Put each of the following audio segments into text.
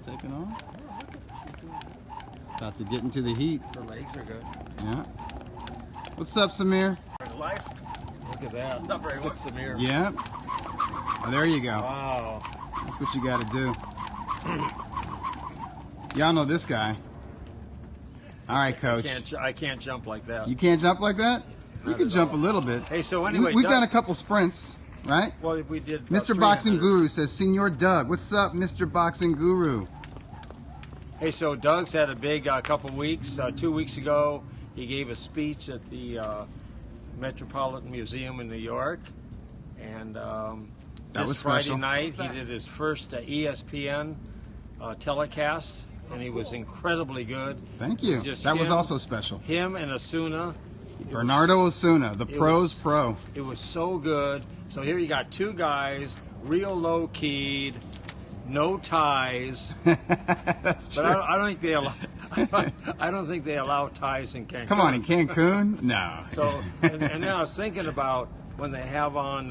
taking off. About to get into the heat. The legs are good. Yeah. What's up, Samir? Life. Look at that. Not very Look at Samir. Yeah. Oh, there you go. Wow. That's what you got to do. Y'all know this guy. All right, Coach. I can't jump like that. You can't jump like that? You can jump a little bit. Hey, so anyway, we've done a couple sprints, right? Well, we did. Mr. Boxing Guru says, Senor Doug. What's up, Mr. Boxing Guru? Hey, so Doug's had a big couple weeks. 2 weeks ago, he gave a speech at the Metropolitan Museum in New York, and That was this Friday special. night he did his first ESPN telecast, and he was incredibly good. Thank you. That was also special. Him and Osuna. Bernardo Osuna, the pro's pro. It was so good. So here you got two guys, real low keyed, no ties. That's true. But I don't think they allow. I don't think they allow ties in Cancun. Come on, in Cancun? No. So and then I was thinking about when they have on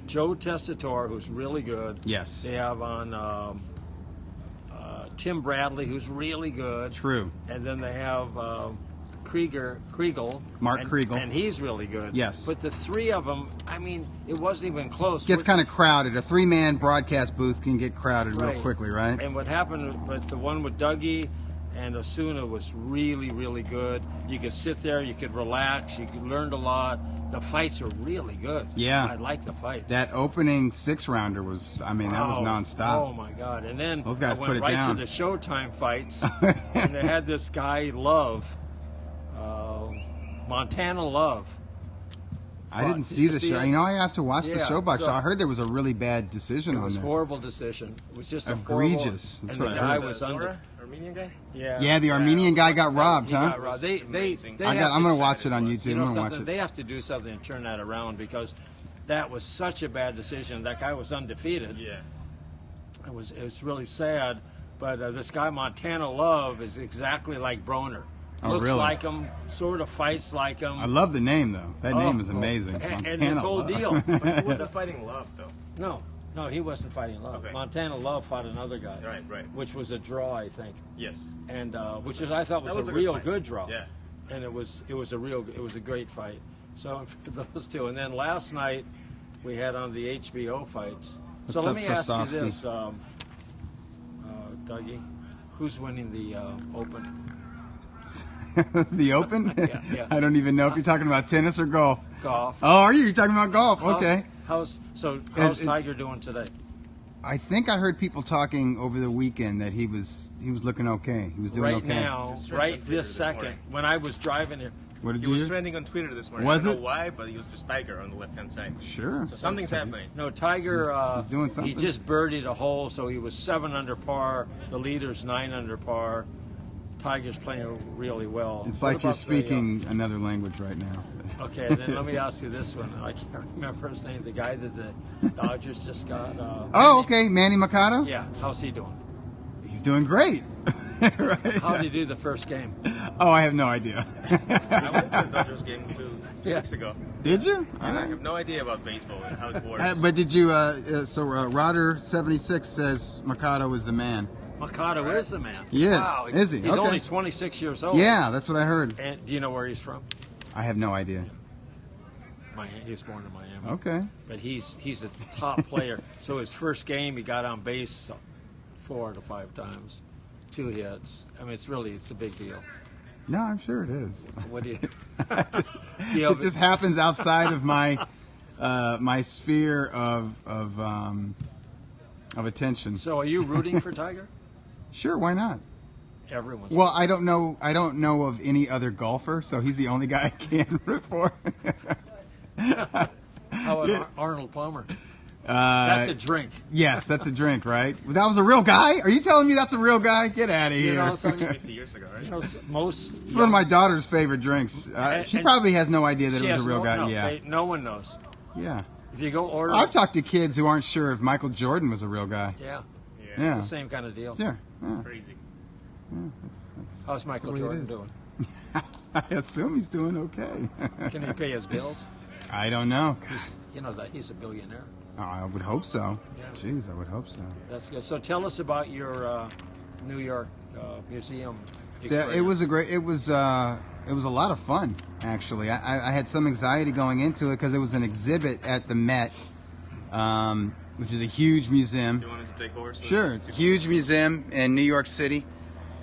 Joe Tessitore, who's really good. Yes. They have on Tim Bradley, who's really good. True. And then they have Kriegel. Mark Kriegel. And he's really good. Yes. But the three of them, I mean, it wasn't even close. Gets kind of crowded. A three-man broadcast booth can get crowded real quickly, right? And what happened, but the one with Dougie and Osuna was really, really good. You could sit there, you could relax, you could learn a lot. The fights were really good. Yeah. I like the fights. That opening six-rounder was, I mean, that was nonstop. Oh, my God. And then those guys I went put it right down. to the Showtime fights, and they had this guy, Love, Montana Love. I didn't see the show. it? You know, I have to watch the Yeah, show box. so- I heard there was a really bad decision It on was that. a horrible decision. It was just Egregious. A That's horrible, what and I the guy heard. was under. Armenian guy? Yeah, the Armenian guy got robbed, He huh? got robbed. They I'm have going to to- watch it on YouTube. You know I'm going to watch something? it. They have to do something to turn that around because that was such a bad decision. That guy was undefeated. Yeah. It was really sad. But this guy Montana Love is exactly like Broner. Oh, Looks really? like him, sort of fights like him. I love the name, though. That name is amazing. And Montana this whole Love. deal. But he wasn't fighting Love, though. No, he wasn't fighting Love. Okay. Montana Love fought another guy. Right. Which was a draw, I think. Yes. And which I thought was a good real fight. good draw. Yeah. And it was a great fight. So for those two, and then last night we had on the HBO fights. So What's let up, me ask you Krasovsky? this, Dougie, who's winning the Open? The Open? Yeah. I don't even know if you're talking about tennis or golf. Golf. Oh, are you? You're talking about golf? Okay. How's Is it- Tiger doing today? I think I heard people talking over the weekend that he was looking okay. He was doing Right okay. now, Just right Twitter this this second, morning. when I was driving here. What did He you was hear? trending on Twitter this morning. Was I don't it? know why, but he was just Tiger on the left-hand side. Sure. So something's happening. No, Tiger. He's doing something. He just birdied a hole, so he was 7 under par. The leader's 9 under par. Tiger's playing really well. It's What like you're about the, speaking another language right now. okay, then let me ask you this one. I can't remember his name. The guy that the Dodgers just got. Oh, okay. Manny Machado? Yeah, how's he doing? He's doing great. Right? How did he do the first game? Oh, I have no idea. I went to the Dodgers game two weeks ago. Did you? And I have no idea about baseball and how it works. But did you, Rodder76 says Machado is the man. Machado is the man. He is. Wow. Is he? He's Okay. only 26 years old. Yeah, that's what I heard. And do you know where he's from? I have no idea. He was born in Miami. Okay. But he's a top player. So his first game, he got on base 4 to 5 times, 2 hits. I mean, it's a big deal. No, I'm sure it is. What do you? It just happens outside of my my sphere of attention. So are you rooting for Tiger? Sure, why not? Everyone's. Well, I don't know of any other golfer, so he's the only guy I can root for. How about Arnold Palmer? That's a drink. Yes, that's a drink, right? That was a real guy? Are you telling me that's a real guy? Get out of You here. know, something, 50 years ago, right? you know, most. It's one of my daughter's favorite drinks. She and- probably has no idea that She it was has a real no, guy. no, Yeah, no one knows. yeah. If you go order. I've talked to kids who aren't sure if Michael Jordan was a real guy. Yeah, Yeah. it's the same kind of deal. Sure. Yeah. Crazy. How's Michael the way it Jordan is. doing? I assume he's doing okay. Can he pay his bills? I don't know. You know that he's a billionaire. Oh, I would hope so. Yeah. Jeez, I would hope so. That's good. So tell us about your New York museum Yeah, experience. it was a lot of fun, actually. I had some anxiety going into it because it was an exhibit at the Met, which is a huge museum. Do you want to take over? Sure, it's a huge museum in New York City,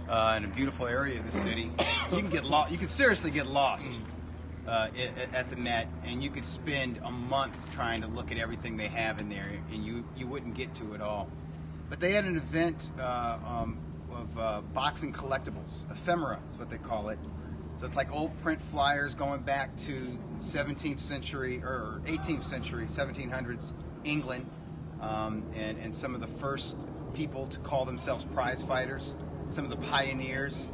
in a beautiful area of the city. You can get lost. You can seriously get lost at the Met, and you could spend a month trying to look at everything they have in there, and you wouldn't get to it all. But they had an event of boxing collectibles, ephemera is what they call it. So it's like old print flyers going back to 17th century or 18th century, 1700s England, and some of the first people to call themselves prize fighters, some of the pioneers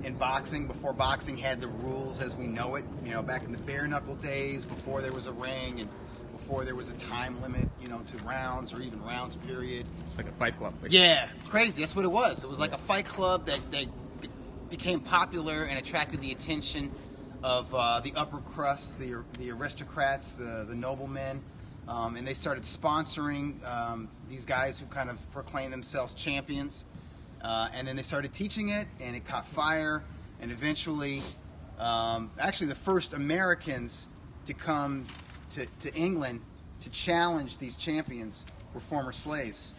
in boxing before boxing had the rules as we know it, back in the bare knuckle days, before there was a ring and before there was a time limit, to rounds or even rounds period. It's like a fight club. Basically. Yeah, crazy. That's what it was. It was like a fight club that became popular and attracted the attention of the upper crust, the aristocrats, the noblemen, and they started sponsoring these guys who kind of proclaimed themselves champions. And then they started teaching it, and it caught fire. And eventually, actually, the first Americans to come to England to challenge these champions were former slaves.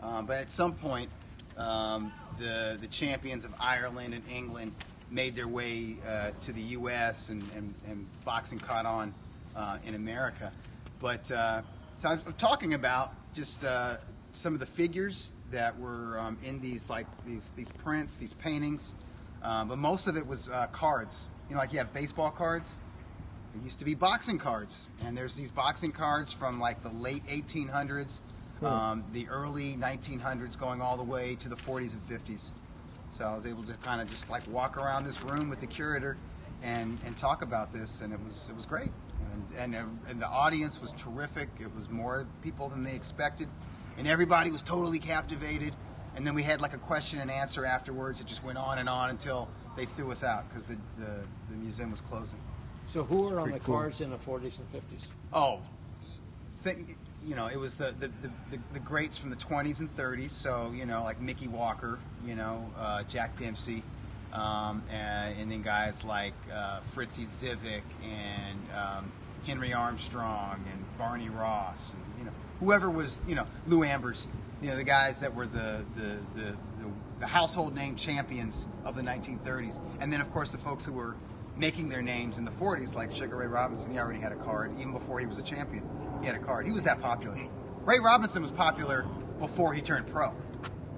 But at some point, the champions of Ireland and England made their way to the U.S. and boxing caught on in America. But so I'm talking about just some of the figures that were in these prints, these paintings, but most of it was cards. Like you have baseball cards. There used to be boxing cards, and there's these boxing cards from like the late 1800s, the early 1900s, going all the way to the 40s and 50s. So I was able to kind of just like walk around this room with the curator and talk about this, and it was great. And the audience was terrific. It was more people than they expected. And everybody was totally captivated. And then we had like a question and answer afterwards. It just went on and on until they threw us out because the museum was closing. So who were on the cards in the 40s and 50s? Oh, it was the greats from the 20s and 30s. So, like Mickey Walker, Jack Dempsey, and then guys like Fritzy Zivik and Henry Armstrong and Barney Ross, and, whoever was, Lou Ambers, the guys that were the household name champions of the 1930s. And then, of course, the folks who were making their names in the 40s, like Sugar Ray Robinson. He already had a card. Even before he was a champion, he had a card. He was that popular. Ray Robinson was popular before he turned pro,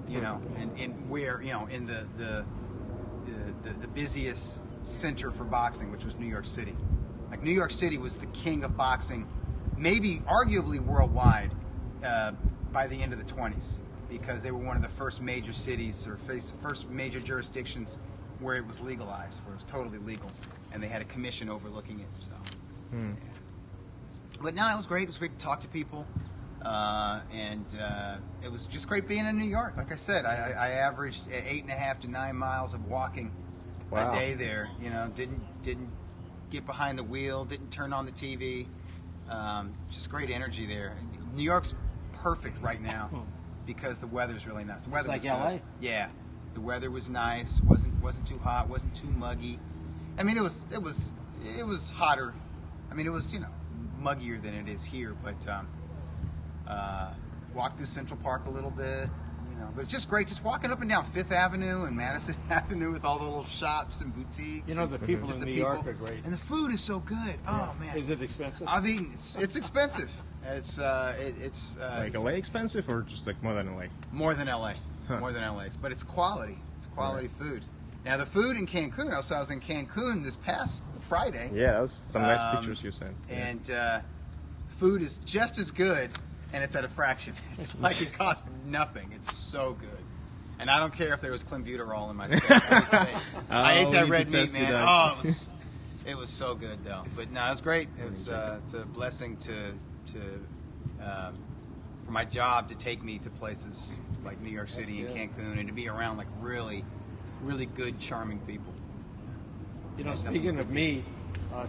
and where, in the busiest center for boxing, which was New York City. Like, New York City was the king of boxing, maybe arguably worldwide, by the end of the 20s, because they were one of the first major cities or first major jurisdictions where it was legalized, where it was totally legal, and they had a commission overlooking it. So, yeah. But no, it was great. It was great to talk to people, and it was just great being in New York. Like I said, I averaged 8.5 to 9 miles of walking a day there. Didn't get behind the wheel, didn't turn on the TV. Just great energy there. New York's perfect right now because the weather's really nice. The weather like was LA? good. Yeah. The weather was nice. wasn't too hot. Wasn't too muggy. I mean, it was hotter. I mean, it was muggier than it is here. But walked through Central Park a little bit. But it's just great, just walking up and down Fifth Avenue and Madison Avenue with all the little shops and boutiques. The people in New York are great. And the food is so good. Yeah. Oh man, is it expensive? I've eaten. It's expensive. It's like LA expensive or just like more than LA? More than LA. More than LA's, but it's quality. It's quality food. Now the food in Cancun. I was in Cancun this past Friday. Yeah, that was some nice pictures you sent. Yeah. And food is just as good, and it's at a fraction. It's like it costs nothing. It's so good. And I don't care if there was clenbuterol in my steak. I ate that red meat, man. Oh, it was so good though. But no, it was great. It's a blessing for my job to take me to places like New York City and Cancun, and to be around like really, really good, charming people. Speaking of meat,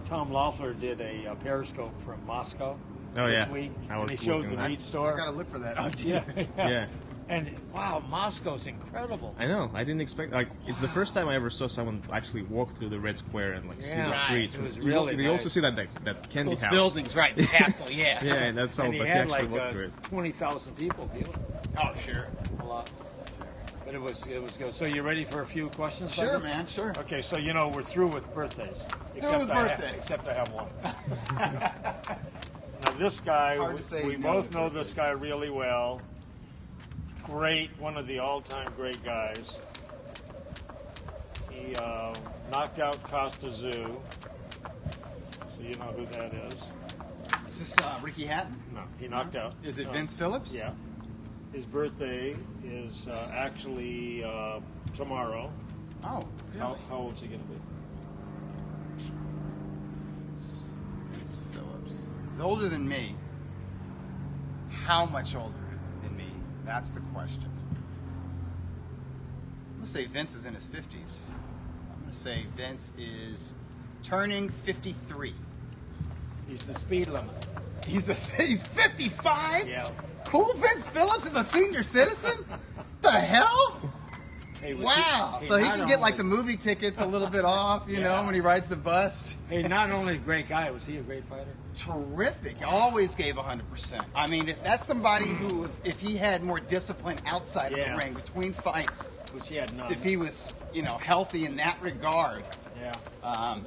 Tom Loeffler did a Periscope from Moscow. Oh, this yeah. week. I And was they showed looking the at meat that. store. I gotta look for that. Oh, Yeah, Yeah. And wow, Moscow's incredible. I know. I didn't expect. Like, it's the first time I ever saw someone actually walk through the Red Square and see Yeah. the Right. streets. It was You really You also nice. see that candy Those house. buildings, right? The castle, yeah. Yeah, and that's all. And he But you had actually like walk through it. 20,000 people viewing. Oh, sure. A lot. But it was good. So you ready for a few questions? Sure, buddy? man. Sure. Okay, so we're through with birthdays. with birthdays. Except I have one. Now this guy, hard to say we no both to know this guy really well. Great, one of the all-time great guys. He knocked out Costa Zoo. So you know who that is. Is this Ricky Hatton? No, he knocked out. Is it no. Vince Phillips? Yeah. His birthday is actually tomorrow. Oh, really? How old is he going to be? Vince Phillips. He's older than me. How much older than me? That's the question. I'm going to say Vince is in his 50s. I'm going to say Vince is turning 53. He's the speed limit. He's 55? Yeah. Cool Vince Phillips is a senior citizen? The hell? Hey, was Wow. So he not can get like the only- movie tickets a little bit off, you know, Yeah. when he rides the bus. Hey, not only a great guy, was he a great fighter? Terrific. Always gave 100%. I mean, if that's somebody who, if he had more discipline outside of Yeah. the ring, between fights, Which he had none. if he was, healthy in that regard, Yeah.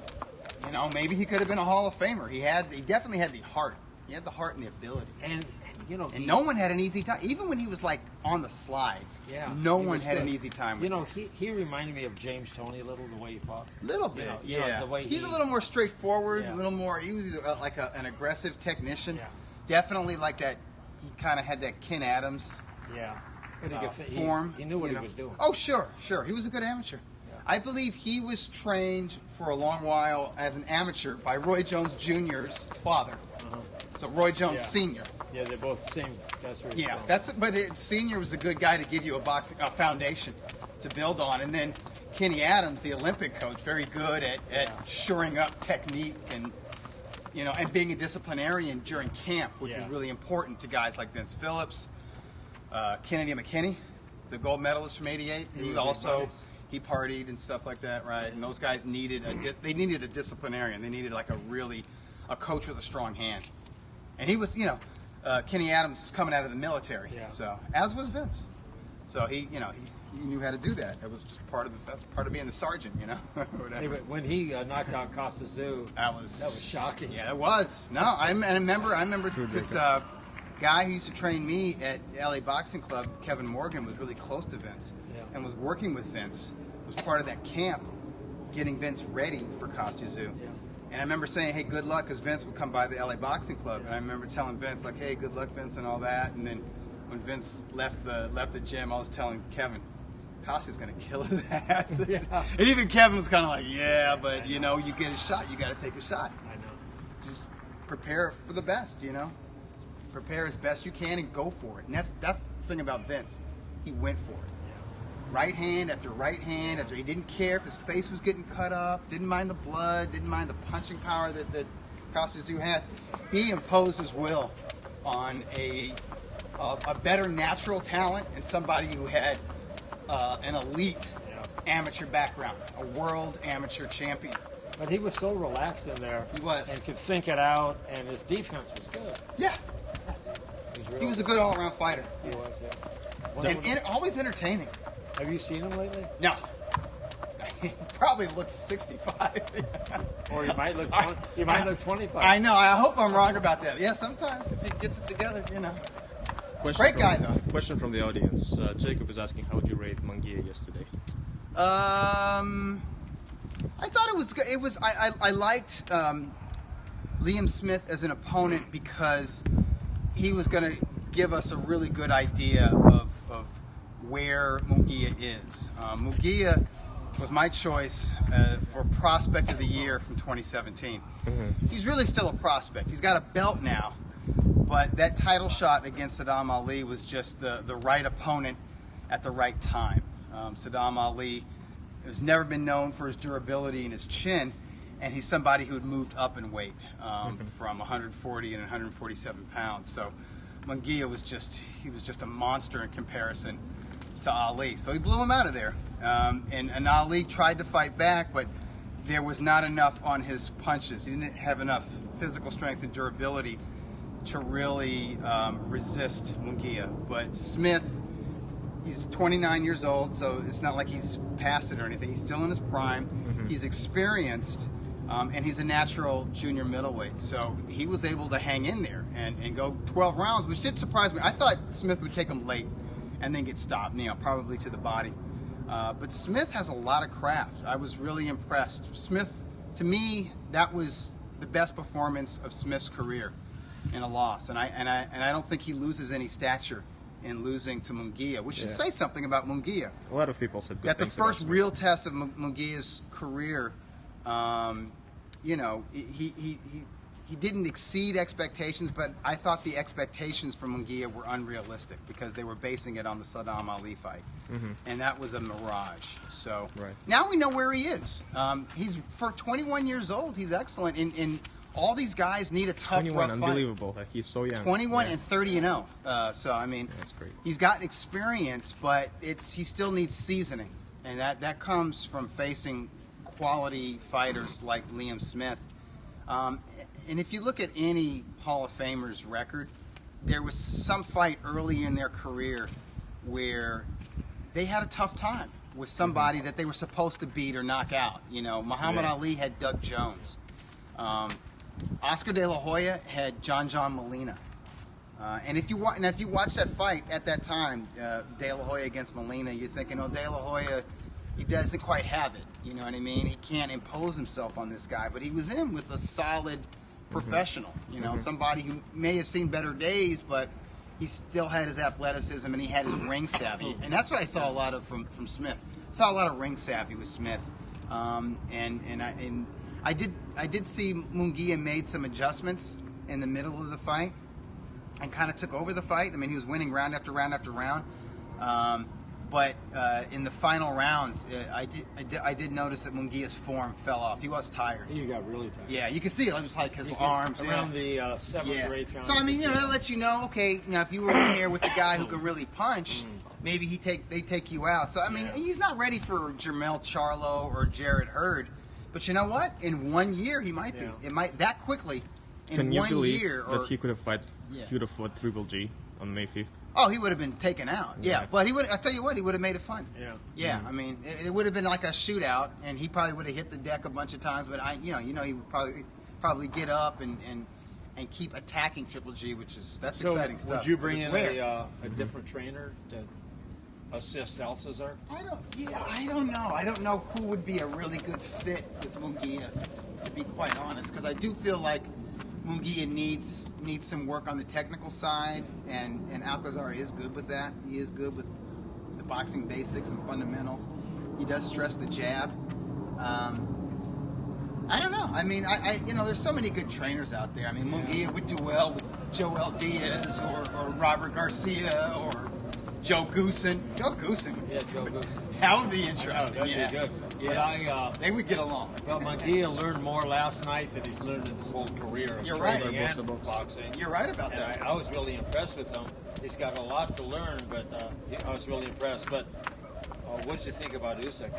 maybe he could have been a Hall of Famer. He definitely had the heart. He had the heart and the ability. And And no one had an easy time. Even when he was like on the slide, Yeah, no he one was had an good. easy time with him. He reminded me of James Toney a little, the way he fought. Little bit, you know, yeah. the way He's he- a little more straightforward, Yeah. a little more. He was like an aggressive technician. Yeah. Definitely like that. He kind of had that Ken Adams Yeah. But he, could, form. he knew what he was doing. Oh, sure. He was a good amateur. Yeah. I believe he was trained for a long while as an amateur by Roy Jones Jr.'s father. Uh-huh. So Roy Jones Yeah. Sr. Yeah, they're both the same. That's where he's Yeah, from. Senior was a good guy to give you a foundation to build on, and then Kenny Adams, the Olympic coach, very good at shoring up technique and and being a disciplinarian during camp, which was Yeah. really important to guys like Vince Phillips, Kennedy McKinney, the gold medalist from '88. He He was also big buddies. he partied and stuff like that, right? And those guys needed a disciplinarian. They needed like a coach with a strong hand, and he was Kenny Adams coming out of the military, Yeah. so as was Vince. So he knew how to do that. It was just that's part of being the sergeant, or whatever. Hey, but when he knocked out Costa Zoo, That was shocking. Yeah, it was. No, I remember this guy who used to train me at the LA Boxing Club, Kevin Morgan, was really close to Vince, Yeah. and was working with Vince. Was part of that camp, getting Vince ready for Costa Zoo. Yeah. And I remember saying, "Hey, good luck," because Vince would come by the LA Boxing Club, and I remember telling Vince like, "Hey, good luck, Vince," and all that. And then when Vince left the gym, I was telling Kevin, "Costa's gonna kill his ass." Yeah. And even Kevin was kind of like, "Yeah, but you get a shot. You got to take a shot. I know. Just prepare for the best. Prepare as best you can and go for it." And that's the thing about Vince. He went for it. Right hand after right hand after. He didn't care if his face was getting cut up. Didn't mind the blood. Didn't mind the punching power that Costa Zoo had. He imposed his will on a better natural talent and somebody who had an elite amateur background, a world amateur champion. But he was so relaxed in there. He was. And could think it out, and his defense was good. Yeah, he was a good all-around fighter. He was, yeah. And always entertaining. Have you seen him lately? No. He probably looks 65. Or he might look 20, he might look 25. I know. I hope I'm wrong about that. Yeah, sometimes if he gets it together, Great guy, though. Question from the audience. Jacob is asking, how would you rate Munguia yesterday? I thought it was good. I liked Liam Smith as an opponent because he was going to give us a really good idea of where Munguia is. Munguia was my choice for Prospect of the Year from 2017. Mm-hmm. He's really still a prospect. He's got a belt now, but that title shot against Saddam Ali was just the right opponent at the right time. Saddam Ali has never been known for his durability and his chin, and he's somebody who had moved up in weight from 140 and 147 pounds. So Munguia was just a monster in comparison to Ali. So he blew him out of there. And Ali tried to fight back, but there was not enough on his punches. He didn't have enough physical strength and durability to really resist Munguia. But Smith, he's 29 years old, so it's not like he's past it or anything. He's still in his prime. He's experienced, and he's a natural junior middleweight. So he was able to hang in there and go 12 rounds, which did surprise me. I thought Smith would take him late and then get stopped, probably to the body. But Smith has a lot of craft. I was really impressed. Smith, to me, that was the best performance of Smith's career in a loss, and I don't think he loses any stature in losing to Munguia, which should say something about Munguia. A lot of people said good That the things about first Smith. real test of Munguia's career, he didn't exceed expectations, but I thought the expectations for Munguia were unrealistic because they were basing it on the Saddam Ali fight, and that was a mirage. So now we know where he is. He's for 21 years old. He's excellent. And all these guys need a tough, 21, rough unbelievable. Like, he's so young. 21 and 30-0. So I mean, that's great. He's got experience, but he still needs seasoning, and that comes from facing quality fighters like Liam Smith. And if you look at any Hall of Famer's record, there was some fight early in their career where they had a tough time with somebody that they were supposed to beat or knock out. Muhammad Ali had Doug Jones. Oscar De La Hoya had John Molina. And if you watch that fight at that time, De La Hoya against Molina, you're thinking, oh, De La Hoya, he doesn't quite have it. You know what I mean? He can't impose himself on this guy, but he was in with a solid professional. Somebody who may have seen better days, but he still had his athleticism and he had his ring savvy, and that's what I saw a lot of from Smith. Saw a lot of ring savvy with Smith, and I did see Munguia made some adjustments in the middle of the fight and kind of took over the fight. I mean, he was winning round after round after round. But in the final rounds, I did notice that Munguia's form fell off. He was tired. He got really tired. Yeah, you can see it. It was like his arms. Around the 7th or 8th round. So, I mean, that lets you know, okay, now if you were in there with the guy who can really punch, maybe they take you out. So, I mean, he's not ready for Jermell Charlo or Jared Hurd. But you know what? In 1 year, he might be. It might that quickly. Can you believe that he could have fought Triple G on May 5th? Oh, he would have been taken out. Yeah, but he would. I tell you what, he would have made it fun. Yeah. I mean, it would have been like a shootout, and he probably would have hit the deck a bunch of times. But he would probably get up and keep attacking Triple G, that's exciting stuff. Would you bring in a different trainer to assist Alcazar? I don't know. I don't know who would be a really good fit with Munguia, to be quite honest, because I do feel like Munguia needs some work on the technical side, and Alcazar is good with that. He is good with the boxing basics and fundamentals. He does stress the jab. I don't know. I mean, there's so many good trainers out there. I mean, Munguia would do well with Joel Diaz or Robert Garcia or Joe Goosen. Yeah, Joe Goosen. That would be interesting. That'd be good. Yeah. But they would get along. Well, Munguia learned more last night than he's learned in his whole career of You're right. training and boxing. You're right about and that. I was really impressed with him. He's got a lot to learn, but I was really impressed. But what did you think about Usyk?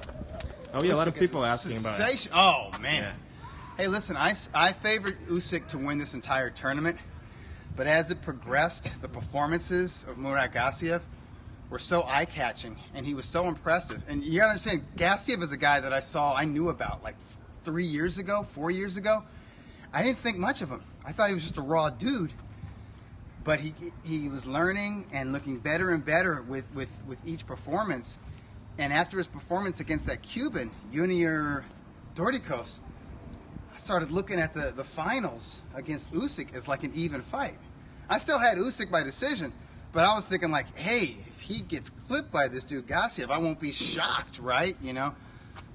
Oh yeah, a lot of people asking about it. Oh man. Yeah. Hey, listen, I favored Usyk to win this entire tournament, but as it progressed, the performances of Murat Gassiev were so eye-catching, and he was so impressive. And you gotta understand, Gassiev is a guy that I knew about like 4 years ago. I didn't think much of him. I thought he was just a raw dude. But he was learning and looking better and better with each performance. And after his performance against that Cuban, Junior Dorticos, I started looking at the finals against Usyk as like an even fight. I still had Usyk by decision, but I was thinking like, hey, if he gets clipped by this dude Gassiev, I won't be shocked, right?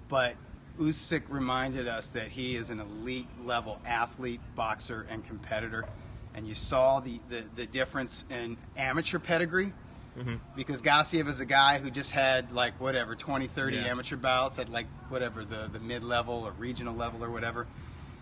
But Usyk reminded us that he is an elite level athlete, boxer, and competitor. And you saw the difference in amateur pedigree because Gassiev is a guy who just had like whatever 20, 30 Yeah. amateur bouts at like whatever the mid-level or regional level or whatever,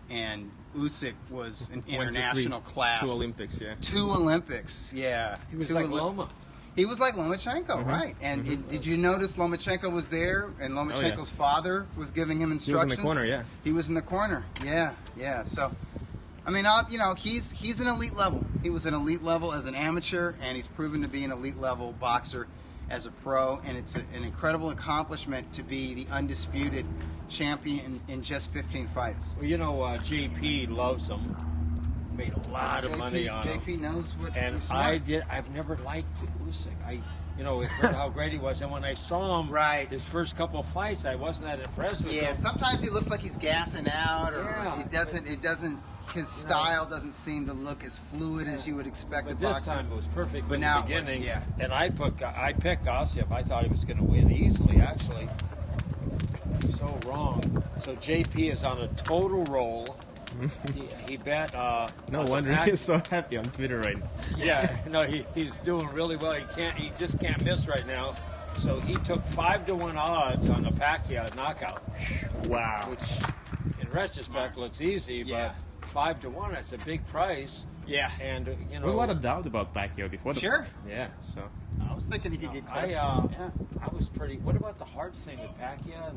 and Usyk was an international class. 2 Olympics, yeah. 2 Olympics, yeah. He was Two like Olymp- Loma. He was like Lomachenko, right? And did you notice Lomachenko was there, and Lomachenko's father was giving him He was instructions? in the corner, yeah. He was in the corner, yeah. So, I mean, he's an elite level. He was an elite level as an amateur, and he's proven to be an elite level boxer as a pro. And it's an incredible accomplishment to be the undisputed champion in just 15 fights. Well, JP loves him. Made a lot of money on him. JP knows what. And he's smart. I've never liked Usyk. I heard how great he was, and when I saw him, Right. his first couple of fights, I wasn't that impressed with Yeah, him. sometimes he looks like he's gassing out, or Yeah. it doesn't. His style doesn't seem to look as fluid as you would expect But a this boxer. time it was perfect But from now the it was, beginning. yeah. And I picked Gassiev. I thought he was going to win easily, actually. So wrong. So JP is on a total roll. He bet. No on the wonder back- he's so happy on Twitter right now. Yeah, no, he's doing really well. He just can't miss right now. So he took 5-1 odds on the Pacquiao knockout, Wow. which in retrospect looks easy, Yeah. but 5-1, that's a big price. Yeah, And There was a lot of doubt about Pacquiao before the Sure. Yeah, so I was thinking he could get I clipped. I was pretty. What about the heart thing with Pacquiao?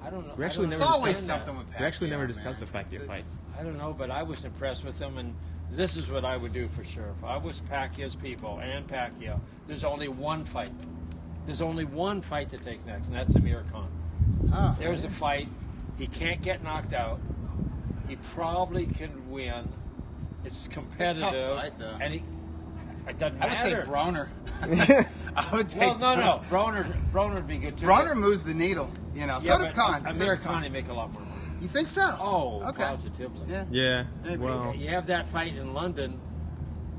I don't know. We actually I don't It's never always understand that. something with Pacquiao. we actually never man. discussed the Pacquiao It's a- fights. I don't know, but I was impressed with him, and this is what I would do for sure. If I was Pacquiao's people and Pacquiao, there's only one fight. There's only one fight to take next, and that's Amir Khan. Huh. There's a fight. He can't get knocked out. He probably can win. It's competitive. Tough fight, though. And it doesn't I would say matter. Broner. I would take. Well, no. Broner would be good too. Broner moves the needle. Yeah, so does but Khan. So Amir does Khan, he make a lot more money. You think so? Oh, okay. positively. Yeah. Yeah, Maybe. well, You have that fight in London,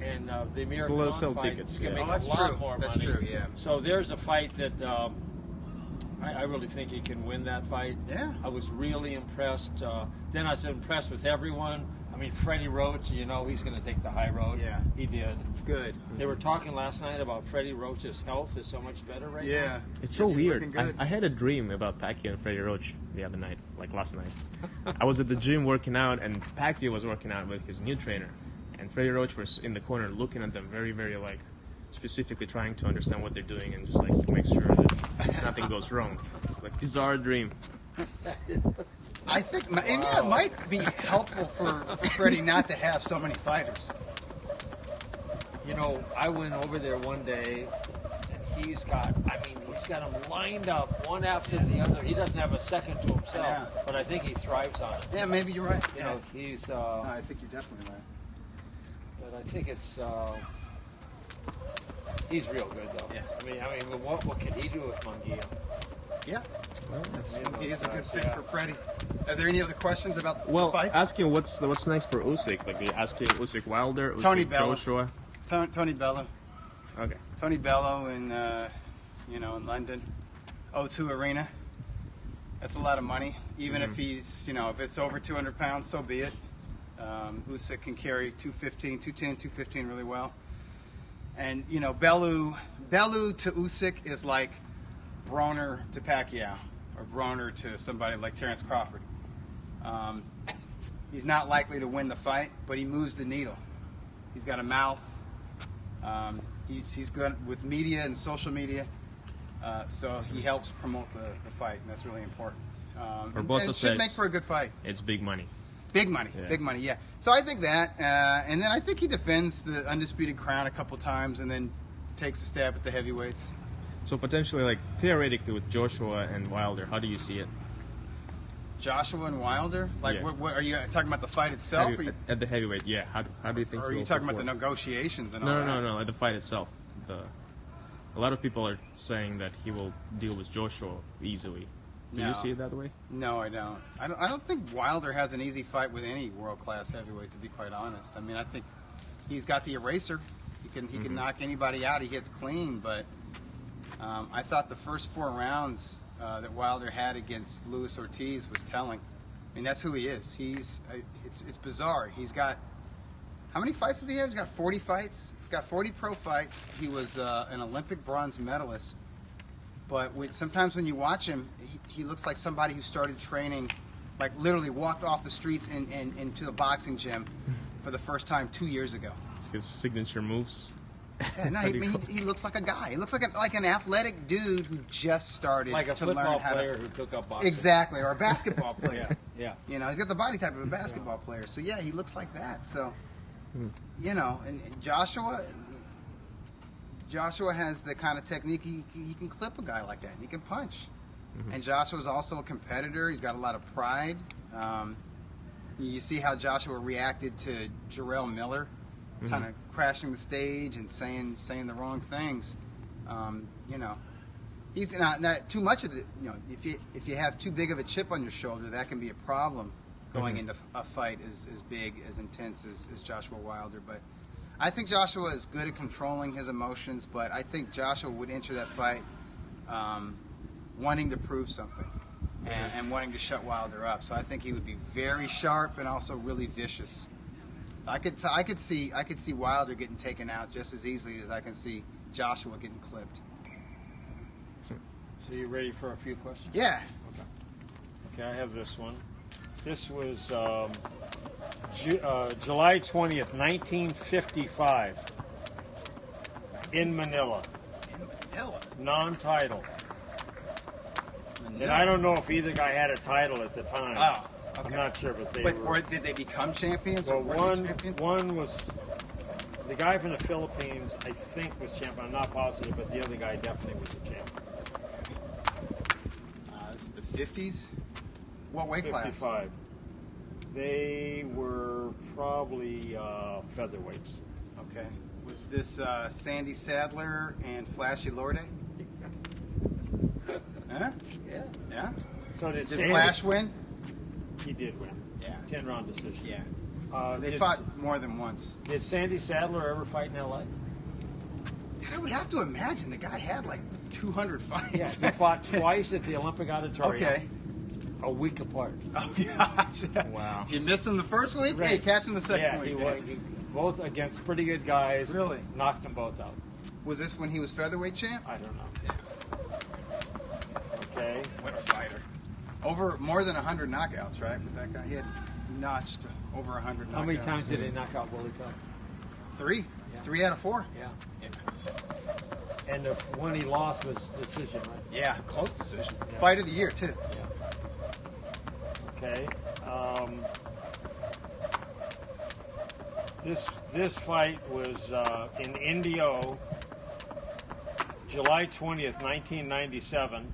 and the Amir It's a little Khan sell fight tickets, is going to yeah. make Oh, that's a lot true. more That's money. true, yeah. So there's a fight that I really think he can win that fight. Yeah. I was really impressed. Then I was impressed with everyone. I mean, Freddie Roach, he's going to take the high road. Yeah. He did. Good. They were talking last night about Freddie Roach's health is so much better right now. Yeah. it's so He's weird. looking good. I had a dream about Pacquiao and Freddie Roach the other night, like last night. I was at the gym working out, and Pacquiao was working out with his new trainer, and Freddie Roach was in the corner looking at them very, very like specifically trying to understand what they're doing and just like to make sure that nothing goes wrong. It's like bizarre dream. I think, and it might be helpful for Freddie not to have so many fighters. I went over there one day, and he's got them lined up one after the other. He doesn't have a second to himself, Yeah. but I think he thrives on it. Yeah, maybe you're right. Yeah. He's. No, I think you're definitely right. But I think it's. He's real good though. Yeah. I mean, what could he do with Munguia? Yeah. That's, Yeah, he is a good those fit guys, for Freddie. Are there any other questions about Well, the fights? asking what's next for Usyk? Like they asking Usyk Wilder, Usyk Tony Bellew. Joshua. Tony Bello. Okay. Tony Bello in in London, O2 Arena. That's a lot of money. Even if he's, if it's over 200 pounds, so be it. Usyk can carry 215, 210, 215 really well. And, Bellew to Usyk is like Broner to Pacquiao or Broner to somebody like Terrence Crawford. He's not likely to win the fight, but he moves the needle. He's got a mouth. He's good with media and social media, so he helps promote the fight, and that's really important. Barbosa And it should says- make for a good fight. It's big money. Big money, Yeah. big money, yeah. So I think that, and then I think he defends the undisputed crown a couple times, and then takes a stab at the heavyweights. So potentially, like theoretically, with Joshua and Wilder, how do you see it? Joshua and Wilder, like Yeah. what are you talking about the fight itself, At the heavyweight, yeah. How do you think? or are he'll you talking about the perform? negotiations and all No, that? no, no, no. At the fight itself, a lot of people are saying that he will deal with Joshua easily. Do No. you see it that way? No, I don't. I don't think Wilder has an easy fight with any world-class heavyweight, to be quite honest. I mean, I think he's got the eraser. He can knock anybody out. He hits clean, but I thought the first 4 rounds that Wilder had against Luis Ortiz was telling. I mean, that's who he is. It's bizarre. He's got How many fights does he have? He's got 40 fights. He's got 40 pro fights. He was an Olympic bronze medalist. But sometimes when you watch him, he looks like somebody who started training, like literally walked off the streets and into the boxing gym for the first time 2 years ago. His signature moves. Yeah, no, he looks like a guy. He looks like an athletic dude who just started Like a to learn football how player to who took up boxing. exactly, or a basketball player. Yeah. You know, he's got the body type of a basketball player. So yeah, he looks like that. So you know, and Joshua has the kind of technique he can clip a guy like that. And he can punch. And Joshua's also a competitor. He's got a lot of pride. You see how Joshua reacted to Jarrell Miller, kind of crashing the stage and saying the wrong things. You know, he's not too much of the. You know, if you have too big of a chip on your shoulder, that can be a problem going into a fight as big, as intense as Joshua Wilder. But I think Joshua is good at controlling his emotions. But I think Joshua would enter that fight wanting to prove something and wanting to shut Wilder up. So I think he would be very sharp and also really vicious. I could see Wilder getting taken out just as easily as I can see Joshua getting clipped. So you ready for a few questions? Yeah. Okay, I have this one. This was July 20th, 1955, in Manila. In Manila. Non-title. And I don't know if either guy had a title at the time. Oh, okay. I'm not sure, but they But were. or did they become champions? Well, or were they champions? one was the guy from the Philippines. I think was champion. I'm not positive, but the other guy definitely was a champion. This is the 50s. What weight class? 55. They were probably featherweights. Okay. Was this Sandy Sadler and Flashy Lorde? Huh? Yeah. Yeah. So did Did Sandy, Flash win? He did win. Yeah. 10-round decision. Yeah. They did, fought more than once. Did Sandy Sadler ever fight in L.A.? I would have to imagine the guy had like 200 fights. Yeah, he fought twice at the Olympic Auditorium. Okay. A week apart. Oh gosh. Wow. If you miss him the first week, hey, catch him the second week. He both against pretty good guys. Really? Knocked them both out. Was this when he was featherweight champ? I don't know. Okay. What a fighter. Over more than 100 knockouts, right? With that guy, he had notched over 100 knockouts. How many times did he knock out Willie Cup? 3. Yeah. 3 out of 4. Yeah. Yeah. And the one he lost was decision, right? Yeah, close decision. Yeah. Fight of the year, too. Yeah. Okay. This fight was in Indio, July 20th, 1997.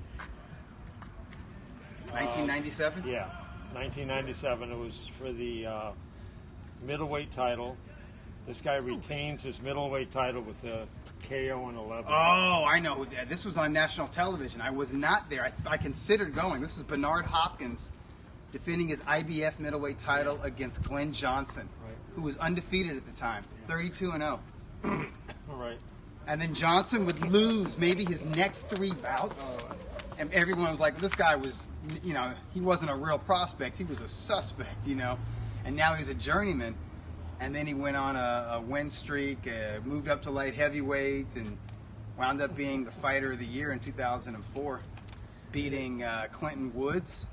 1997? Yeah, 1997. It was for the middleweight title. This guy retains his middleweight title with a KO in 11. Oh, I know. This was on national television. I was not there. I considered going. This is Bernard Hopkins defending his IBF middleweight title against Glenn Johnson, who was undefeated at the time, 32-0. All right. And then Johnson would lose maybe his next 3 bouts. And everyone was like, this guy was, you know, he wasn't a real prospect. He was a suspect, you know. And now he's a journeyman. And then he went on a win streak, moved up to light heavyweight, and wound up being the fighter of the year in 2004, beating Clinton Woods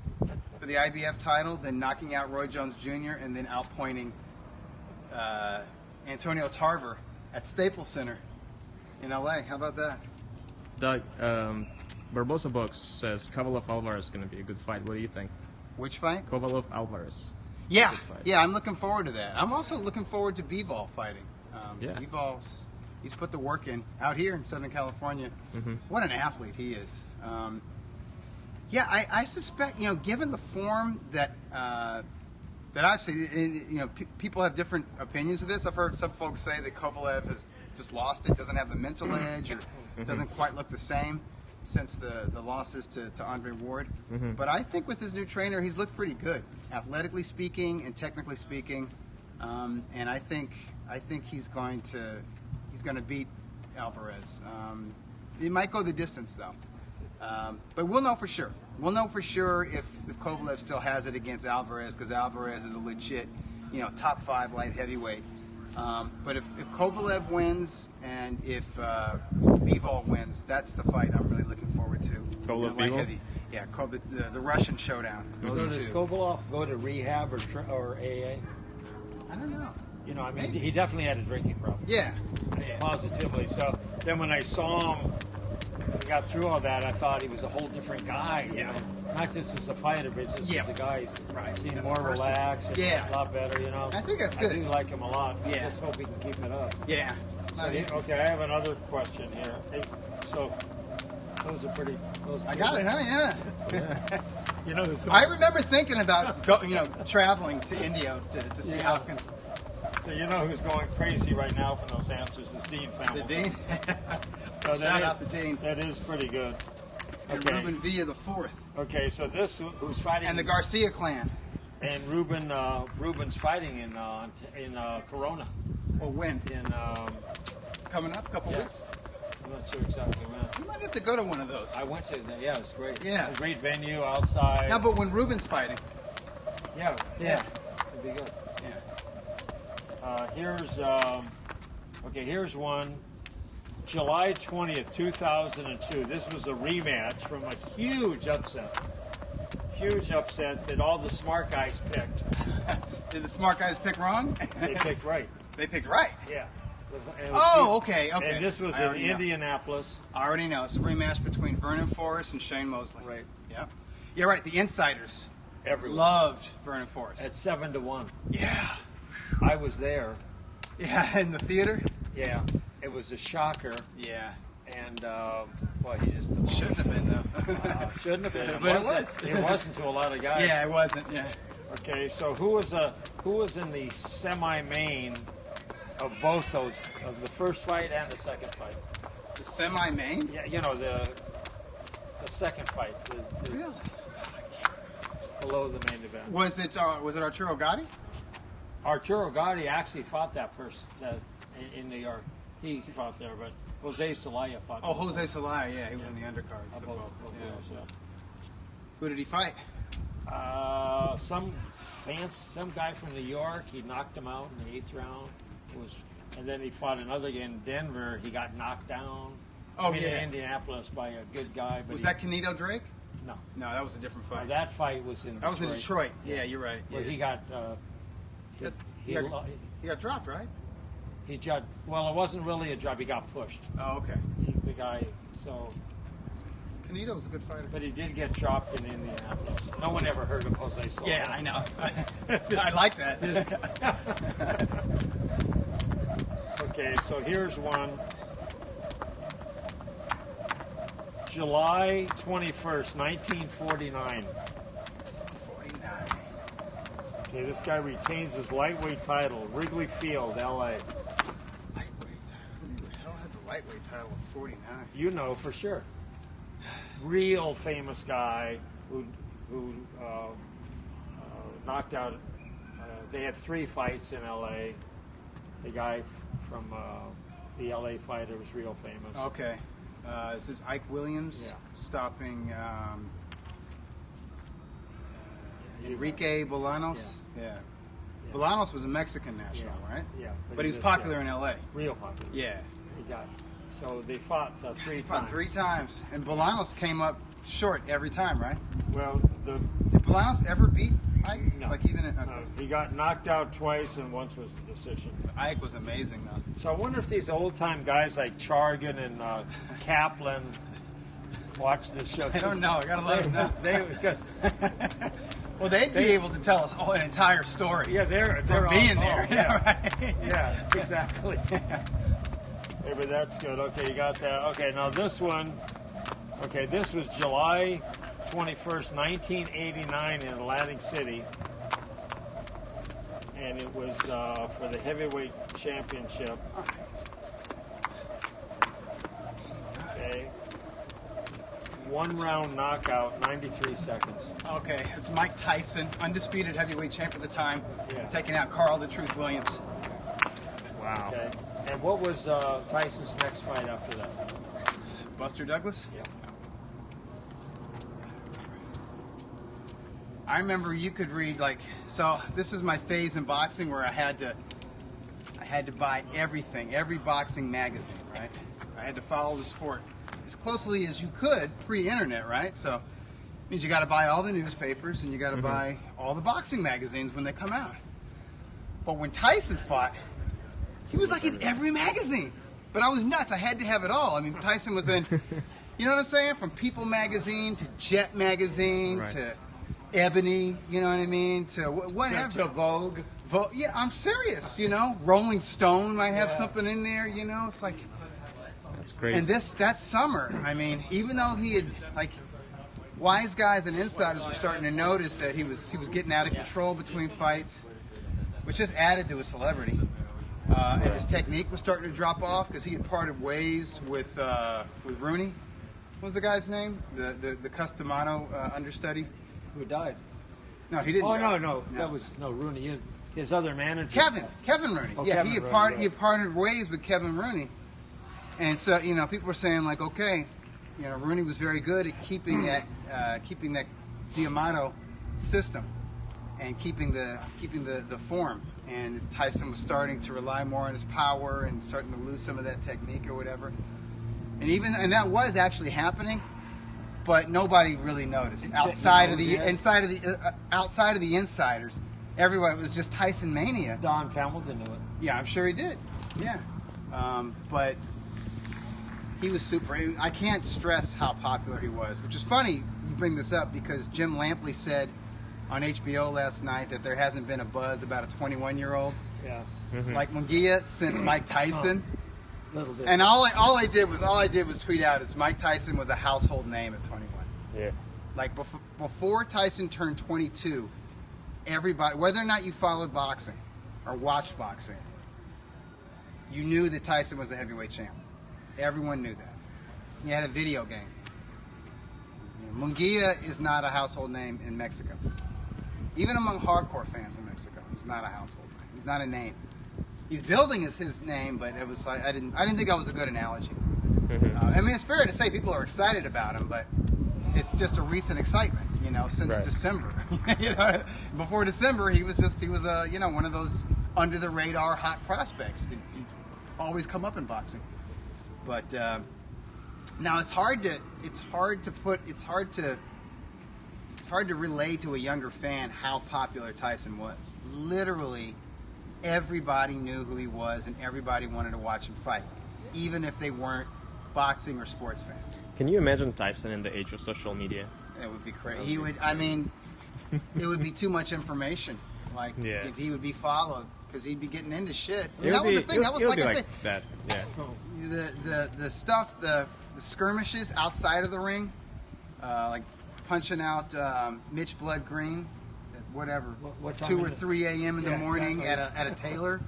for the IBF title, then knocking out Roy Jones Jr., and then outpointing Antonio Tarver at Staples Center in LA. How about that? Doug, Barbosa Books says Kovalev Alvarez is going to be a good fight. What do you think? Which fight? Kovalev Alvarez. Yeah, yeah, I'm looking forward to that. I'm also looking forward to Bivol fighting. Yeah. He's put the work in out here in Southern California. What an athlete he is. Yeah, I suspect, you know, given the form that I've seen, you know, people have different opinions of this. I've heard some folks say that Kovalev has just lost it, doesn't have the mental edge, or doesn't quite look the same since the losses to Andre Ward. But I think with his new trainer, he's looked pretty good, athletically speaking and technically speaking. And I think he's going to beat Alvarez. He might go the distance though. But we'll know for sure. We'll know for sure if Kovalev still has it against Alvarez, because Alvarez is a legit, you know, top 5 light heavyweight. But if Kovalev wins and if Bivol wins, that's the fight I'm really looking forward to. Kovalev, light Bivol? heavy. Yeah, called the Russian showdown. So Those does two. Kovalov go to rehab or AA? I don't know. You know, I mean, Maybe. he definitely had a drinking problem. Yeah. Positively. So then when I saw him, we got through all that, I thought he was a whole different guy. You Yeah. know? Not just as a fighter, but just Yeah. as a guy. He's Right. seemed As a more person. relaxed and Yeah. a lot better, you know. I think that's I good. do like him a lot. I Yeah. just hope he can keep it up. Yeah. So, Not easy. okay, I have another question here. Hey, so those are pretty. Those I two- got it, huh? Yeah. You know who's going? I remember thinking about traveling to India to see Yeah. Hopkins. So you know who's going crazy right now from those answers is Dean Is Family. it Dean? So that Shout is- out to Dean. That is pretty good. And Okay. Ruben Villa the fourth. Okay, so this who's fighting And the Garcia clan. and Ruben's fighting in Corona Well, when? in Coming up, couple Yeah. weeks. I'm not sure exactly when. You might have to go to one of those. I went to yeah, it's great. Yeah. It's a great venue outside. No, but when Ruben's fighting. yeah, Yeah. it'd be good. Yeah. Here's one. July 20th, 2002. This was a rematch from a huge upset. Huge upset that all the smart guys picked. Did the smart guys pick wrong? They picked right. They picked right. Yeah. Oh, okay. And this was I in already know. Indianapolis. I already know. It's a rematch between Vernon Forrest and Shane Mosley. Right. Yep. Yeah, right. The insiders Everyone. loved Vernon Forrest. At 7-1. Yeah. I was there. Yeah, in the theater? Yeah. It was a shocker. Yeah. And, well, he just Shouldn't have been, though. Shouldn't have been. But it was. It wasn't to a lot of guys. Yeah, it wasn't. Yeah. Okay, so who was in the semi-main of both those, of the first fight and the second fight? The semi-main? Yeah, you know, the second fight, the Really? below the main event. Was it Arturo Gatti? Arturo Gatti actually fought that first in New York. He fought there, but Jose Celaya fought. Oh, Jose Celaya. Yeah, he was in the undercard. So both yeah. of those, Who did he fight? yeah. Some guy from New York. He knocked him out in the 8th round. And then he fought another guy in Denver. He got knocked down. Oh, in yeah. Indianapolis by a good guy. But Was that Canito Drake? No. No, that was a different No, fight. that fight was in That was in Detroit. Yeah, you're right. where Yeah. he got He got dropped, right? he judged. Well, it wasn't really a job. He got pushed. Oh, okay. The guy. So, Canito was a good fighter. but he did get dropped in Indianapolis. No one ever heard of Jose Celaya. Yeah, I know. I like that. Okay, so here's one. July 21st, 1949. 49. Okay, this guy retains his lightweight title, Wrigley Field, LA. Lightweight title. Who the hell had the lightweight title at 49? You know for sure. Real famous guy who knocked out. They had 3 fights in LA. The guy from the LA fighter was real famous. Okay. This is Ike Williams Yeah. stopping Enrique Bolanos. Yeah. Bolanos was a Mexican national, right? Yeah. But he was did, popular yeah. in LA. Real popular. Yeah. He got. So they fought 3 He times. fought 3 times. And Bolanos came up short every time, right? Well, Did Bolanos ever beat Ike? No. Like even okay. he got knocked out twice, and once was the decision. Ike was amazing, though. So I wonder if these old-time guys like Chargan and Kaplan watch this show. I don't know. I gotta let them know. Because Well, they'd be able to tell us an entire story. yeah, they're from being all, there. Oh, yeah, Right? yeah, exactly. Hey, but that's good. Okay, you got that. Okay, now this one. Okay, this was July 21st, 1989 in Atlantic City. And it was for the heavyweight championship. Okay. 1-round knockout, 93 seconds. Okay, it's Mike Tyson, undisputed heavyweight champ at the time, Yeah. taking out Carl the Truth Williams. Wow. Okay. And what was Tyson's next fight after that? Buster Douglas? Yeah. I remember you could read so this is my phase in boxing where I had had to buy everything, every boxing magazine, right? I had to follow the sport as closely as you could pre-internet, right? So it means you got to buy all the newspapers and you got to buy all the boxing magazines when they come out. But when Tyson fought, he was like in every magazine. But I was nuts. I had to have it all. I mean, Tyson was in, you know what I'm saying? From People magazine to Jet magazine to Ebony, you know what I mean? To whatever. To Vogue. Yeah, I'm serious, you know. Rolling Stone might have something in there, you know. It's like, That's crazy. and that summer, I mean, even though he had, like, wise guys and insiders were starting to notice that he was getting out of control between fights, which just added to his celebrity. And his technique was starting to drop off because he had parted ways with Rooney. What was the guy's name? The Customato understudy. Who died? No, he didn't. Oh die. no, that was Rooney. His other manager. Kevin Rooney. Oh, Yeah, Kevin he had Rooney, he had parted ways with Kevin Rooney, and so people were saying like, okay, Rooney was very good at keeping that Diamato system and keeping the form. And Tyson was starting to rely more on his power and starting to lose some of that technique or whatever. And that was actually happening, but nobody really noticed outside of the insiders. Everyone, it was just Tyson mania. Don Hamilton knew it. Yeah, I'm sure he did. Yeah, but he was super. I can't stress how popular he was, which is funny you bring this up because Jim Lampley said on HBO last night that there hasn't been a buzz about a 21-year-old like Munguia since Mike Tyson. Little bit. And all I did was tweet out is Mike Tyson was a household name at 21. Yeah. Like before Tyson turned 22, everybody, whether or not you followed boxing or watched boxing, you knew that Tyson was a heavyweight champ. Everyone knew that. He had a video game. Munguia is not a household name in Mexico. Even among hardcore fans in Mexico, he's not a household name. He's not a name. He's building his name, but it was like I didn't think that was a good analogy. I mean, it's fair to say people are excited about him, but it's just a recent excitement, since December. Before December, he was one of those under the radar hot prospects. He always come up in boxing, but now it's hard to relay to a younger fan how popular Tyson was. Literally, everybody knew who he was, and everybody wanted to watch him fight, even if they weren't boxing or sports fans. Can you imagine Tyson in the age of social media? It would be crazy. He would. I mean, it would be too much information. Like if he would be followed, because he'd be getting into shit. That was the thing. That was like I said. That. Yeah. The stuff, the skirmishes outside of the ring, like punching out Mitch Blood Green, whatever, what time 2 or 3 a.m. in the morning exactly. at a tailor.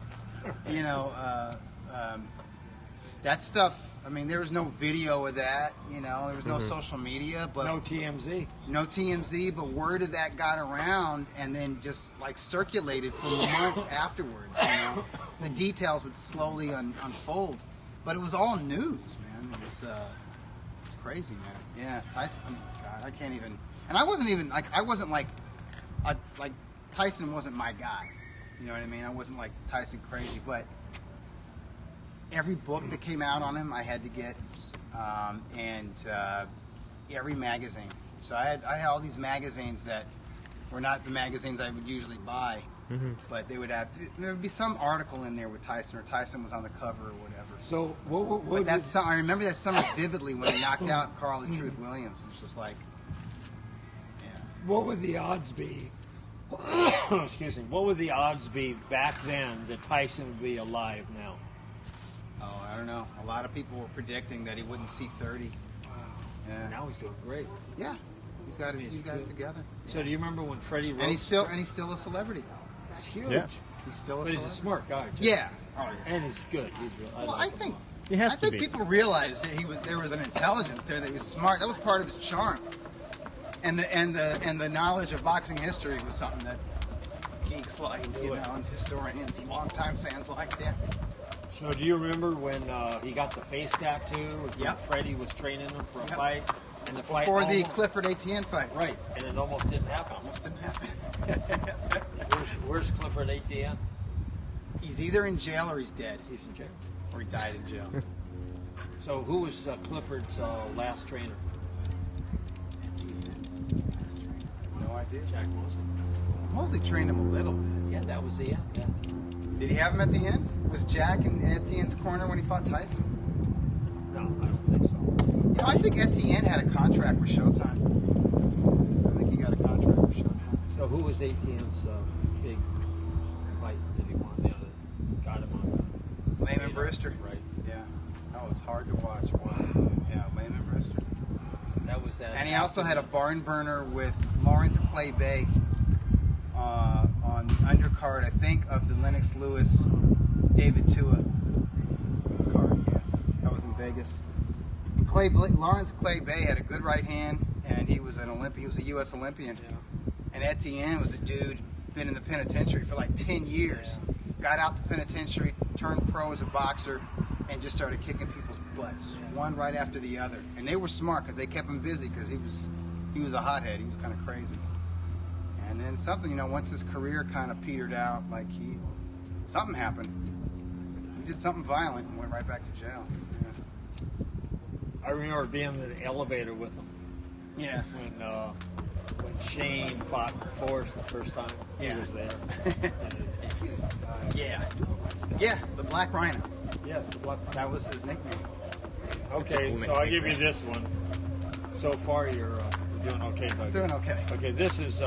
That stuff. I mean, there was no video of that. There was no social media, but no TMZ. No TMZ, but word of that got around and then just like circulated for months afterwards. The details would slowly unfold, but it was all news, man. It's crazy, man. Yeah, Tyson. God, I can't even. And I wasn't Tyson wasn't my guy. You know what I mean? I wasn't like Tyson crazy, but every book that came out on him, I had to get, and every magazine. So I had all these magazines that were not the magazines I would usually buy, but there would be some article in there with Tyson, or Tyson was on the cover or whatever. So what I remember that summer vividly when he knocked out Carl the Truth Williams. It was just like, what would the odds be? Excuse me. What would the odds be back then that Tyson would be alive now? Oh, I don't know. A lot of people were predicting that he wouldn't see 30. Wow. Yeah. Now he's doing great. Yeah. He's got it together. So do you remember when Freddie Roach... And he's still a celebrity. He's huge. Yeah. He's still a But celebrity. he's a smart guy, too. Yeah. Oh, yeah. And he's good. I think He has to be. people realized that there was an intelligence there, that he was smart. That was part of his charm. And the knowledge of boxing history was something that geeks like, and historians and longtime fans liked. Yeah. So do you remember when he got the face tattoo? When Yep. Freddie was training him for a fight? And the fight Before the Clifford Etienne fight. Right, and it almost didn't happen. Almost didn't happen. Where's Clifford Etienne? He's either in jail or he's dead, He's in jail. or he died in jail. So who was Clifford's last trainer? No idea. Jack Wilson. Mosley trained him a little bit. Yeah, that was the end. Yeah. Did he have him at the end? Was Jack in Etienne's corner when he fought Tyson? No, I don't think so. You know, I think Etienne had a contract with Showtime. I think he got a contract with Showtime. So who was Etienne's big fight that he won? Yeah, that got him on. Lehman Brewster. Right. Yeah. That was hard to watch. Wow. Yeah, Lehman Brewster. That was that. And he also had a barn burner with Lawrence Clay Bay on the undercard, I think, of the Lennox Lewis David Tua card. Yeah, that was in Vegas. And Lawrence Clay Bay had a good right hand, and he was an Olympian. He was a U.S. Olympian. Yeah. And Etienne was a dude been in the penitentiary for like 10 years. Got out the penitentiary, turned pro as a boxer, and just started kicking people's butts, one right after the other. And they were smart because they kept him busy because he was a hothead. He was kind of crazy. And then something, you know, once his career kind of petered out, like something happened. He did something violent and went right back to jail. I remember being in the elevator with him Yeah. when Shane fought Forrest the first time. He Yeah. was there. Yeah. Yeah, the Black Rhino. Yeah. That was his nickname. Okay, so I'll give you this one. So far, you're doing okay, Doug. Doing okay. Okay, this is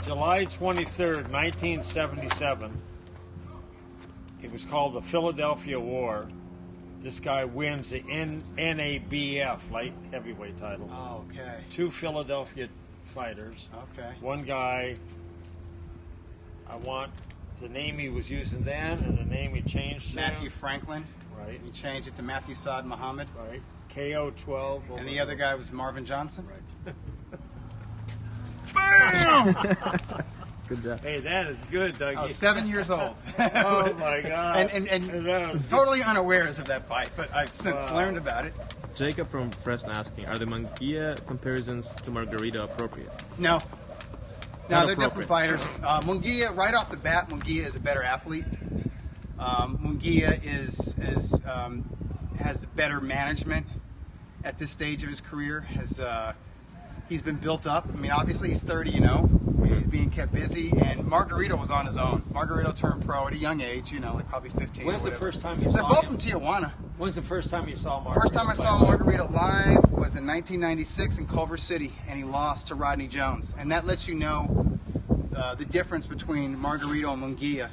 July 23rd, 1977. It was called the Philadelphia War. This guy wins the NABF light heavyweight title. Oh, okay. 2 Philadelphia fighters. Okay. One guy, I want the name he was using then and the name he changed to. Matthew Franklin. Right. He changed it to Matthew Saad Muhammad. Right. KO 12. And the other guy was Marvin Johnson. Right. Good job. Hey, that is good, Doug. I was 7 years old. Oh my God! And that was totally unawares of that fight, but I've since learned about it. Jacob from Fresno asking, are the Munguia comparisons to Margarito appropriate? No. No, Not they're different appropriate. fighters. Munguia, right off the bat, Munguia is a better athlete. Munguia has better management at this stage of his career. He's been built up. I mean, obviously he's 30, you know. He's being kept busy, and Margarito was on his own. Margarito turned pro at a young age, you know, like probably 15. When's or the whatever. first time you They're saw both him? from Tijuana. When's the first time you saw Mark? First time I saw Margarito live was in 1996 in Culver City, and he lost to Rodney Jones. And that lets you know the difference between Margarito and Munguia.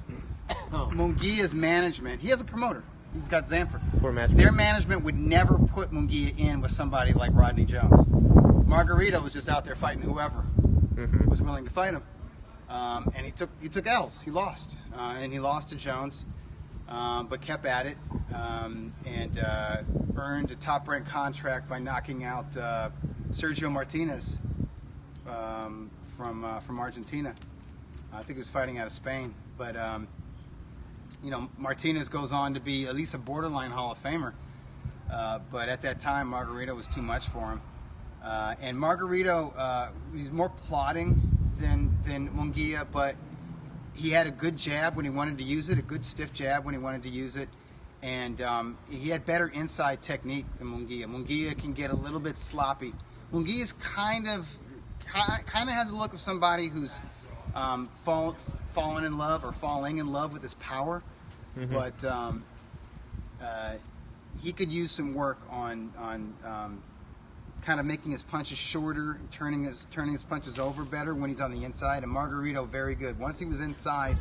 Munguia's management, he has a promoter. He's got Zamford. For match. Their management would never put Munguia in with somebody like Rodney Jones. Margarito was just out there fighting whoever was willing to fight him. And he took L's. He lost. And he lost to Jones, but kept at it, and earned a top-ranked contract by knocking out Sergio Martinez from Argentina. I think he was fighting out of Spain. But, you know, Martinez goes on to be at least a borderline Hall of Famer. But at that time, Margarito was too much for him. And Margarito, he's more plodding than Munguia, but he had a good jab when he wanted to use it, a good stiff jab when he wanted to use it, and he had better inside technique than Munguia. Munguia can get a little bit sloppy. Munguia's kind of has a look of somebody who's fallen in love or falling in love with his power, but he could use some work on kind of making his punches shorter, and turning his punches over better when he's on the inside. And Margarito, very good. Once he was inside,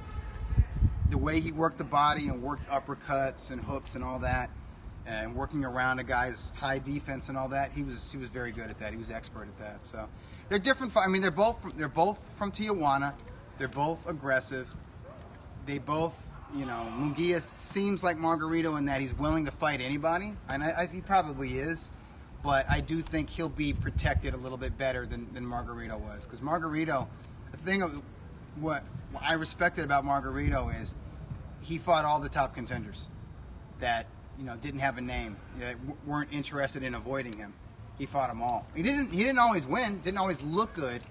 the way he worked the body and worked uppercuts and hooks and all that, and working around a guy's high defense and all that, he was very good at that. He was expert at that. So they're different. I mean, they're both from Tijuana. They're both aggressive. They both, you know, Munguia seems like Margarito in that he's willing to fight anybody, and he probably is. But I do think he'll be protected a little bit better than Margarito was. Because Margarito, the thing of what I respected about Margarito is he fought all the top contenders that, you know, didn't have a name, that weren't interested in avoiding him. He fought them all. He didn't always win, didn't always look good.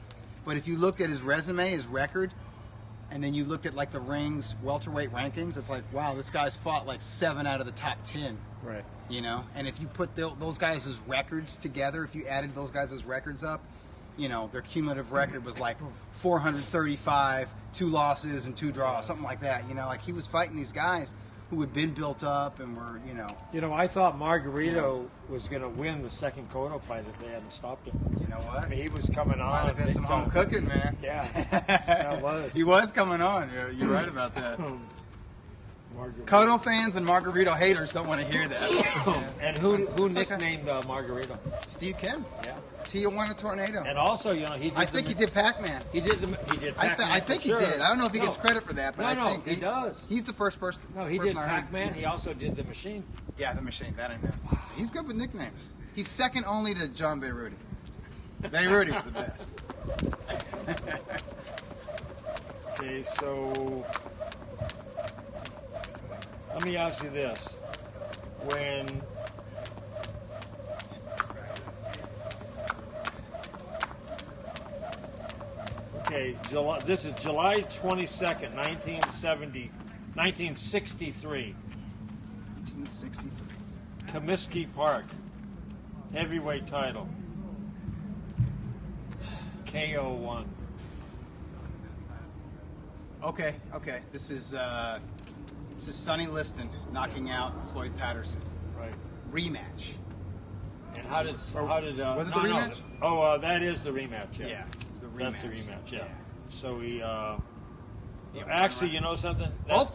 But if you looked at his resume, his record, and then you look at like the rings welterweight rankings, it's like, wow, this guy's fought like 7 out of the top 10. Right. You know, and if you put those guys' records together, if you added those guys' records up, you know, their cumulative record was like 435, 2 losses and 2 draws, something like that. You know, like he was fighting these guys who had been built up and were, you know. You know, I thought Margarito was going to win the second Cotto fight if they hadn't stopped him. You know what? I mean, he was coming on. Might have been big some time. home cooking, man. Yeah, that was. He was coming on. You're right about that. Margarito. Cotto fans and Margarito haters don't want to hear that. Yeah. And who It's nicknamed Margarito? Steve Kim. Yeah. Tijuana Tornado. And also, you know, he did. I think he did Pac-Man. He did. I think he did. I don't know if he gets credit for that, but No, I think he does. He's the first person. No, he person did I heard. Pac-Man. He also did the Machine. Yeah, the Machine. That I know. He's good with nicknames. He's second only to John Beirudi. Beirudi was the best. Okay, so let me ask you this: when July, this is July 22nd, 1963, 1963. Comiskey Park, heavyweight title, KO 1. Okay. This is Sonny Liston knocking out Floyd Patterson. Right. Rematch. And how did was it the no, rematch? Oh, that is the rematch. Yeah. Yeah, it was the rematch. That's the rematch. Yeah. So he. Actually, you know something? Both